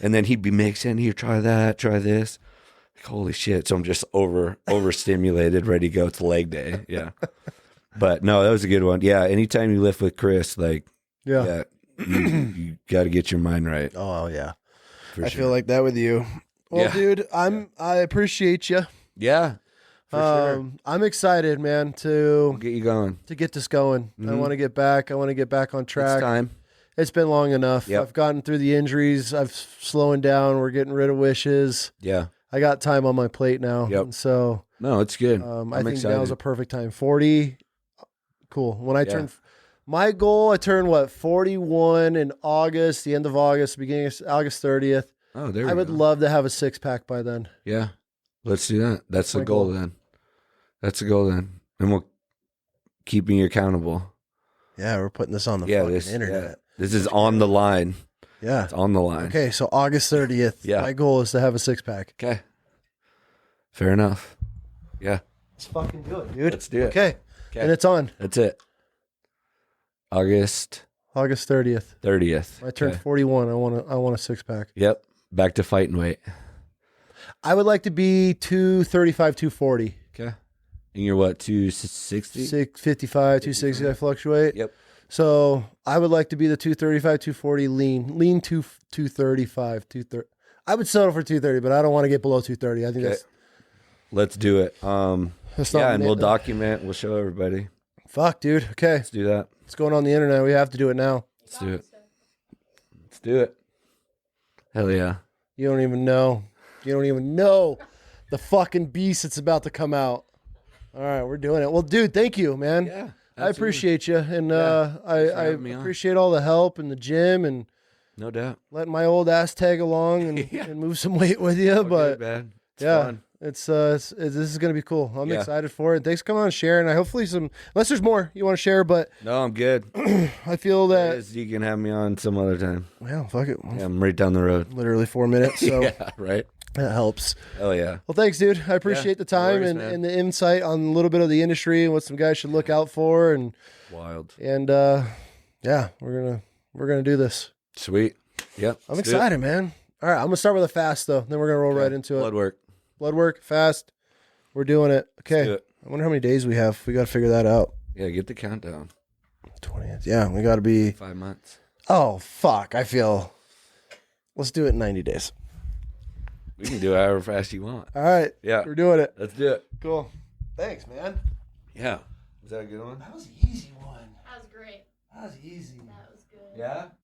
and then he'd be mixing, here, try that, try this. Like, holy shit. So I'm just overstimulated, ready to go. It's leg day. Yeah. But no, that was a good one. Yeah. Anytime you lift with Chris, like, yeah you got to get your mind right. Oh yeah. For I sure. feel like that with you. Well, Yeah. dude, I appreciate you. Yeah. For sure. I'm excited, man, We'll get you going. to get this going. I want to get back. I want to get back on track. It's time. It's been long enough. Yep. I've gotten through the injuries. I've slowing down. We're getting rid of wishes. Yeah. I got time on my plate now. Yep. And so No, it's good. I think excited. now's a perfect time. 40. Cool. When I Yeah. turn my goal, I turn 41 in August, the end of August, beginning of August 30th. Oh, there we I would go. love to have a 6-pack by then. Yeah. Let's do that. That's the my goal goal. then. That's the goal then. And we'll keep me accountable. Yeah, we're putting this on the Yeah, fucking this internet. This is on the line. Yeah. It's on the line. Okay, so August 30th. Yeah. My goal is to have a 6-pack. Okay. Fair enough. Yeah. Let's fucking do it, dude. Let's do it. Okay. Okay. And it's on That's it. August August 30th. 30th. I turned Okay. 41. I want a 6-pack. Yep. Back to fighting weight. I would like to be 235, 240. Okay. And you're what, 260? 655, 260. I fluctuate. Yep. So I would like to be the 235, 240 lean 235, 230. I would settle for 230, but I don't want to get below 230. I think Okay. Let's do it. that's Yeah, not and we'll document. We'll show everybody. fuck, dude. Okay. Let's do that. It's going on the internet. We have to do it now. Let's do it. Let's do it. Hell yeah. You don't even know. You don't even know the fucking beast that's about to come out. All right, we're doing it. Well, dude, thank you, man. Yeah. I appreciate you, and Yeah, I thanks for having me on. appreciate all the help in the gym and No doubt. letting my old ass tag along and, Yeah. and move some weight with you. All But good, man. It's yeah, fun. it's this is gonna be cool. I'm Yeah. excited for it. Thanks for coming on and sharing. I hopefully unless there's more you want to share, but No, I'm good. I feel that You can have me on some other time. well, fuck it, Yeah, I'm right down the road. literally 4 minutes, so Yeah, right? that helps. Hell yeah. Well, thanks, dude. I appreciate the time worries, and, man. and the insight on a little bit of the industry and what some guys should look out for, and Wild. yeah, we're gonna do this. Sweet. Yep. I'm let's do it. excited, man. All right, I'm gonna start with a fast though. Then we're gonna roll right into Blood it. work. Blood work, fast. We're doing it. Okay. do it. I wonder how many days we have. We got to figure that out. Yeah, get the countdown. 20th. Yeah, we got to be. 5 months. Oh fuck! I feel. Let's do it in 90 days. We can do it however fast you want. All right. Yeah. We're doing it. Let's do it. Cool. Thanks, man. Yeah. Is that a good one? That was an easy one. That was great. That was easy. That was good. Yeah?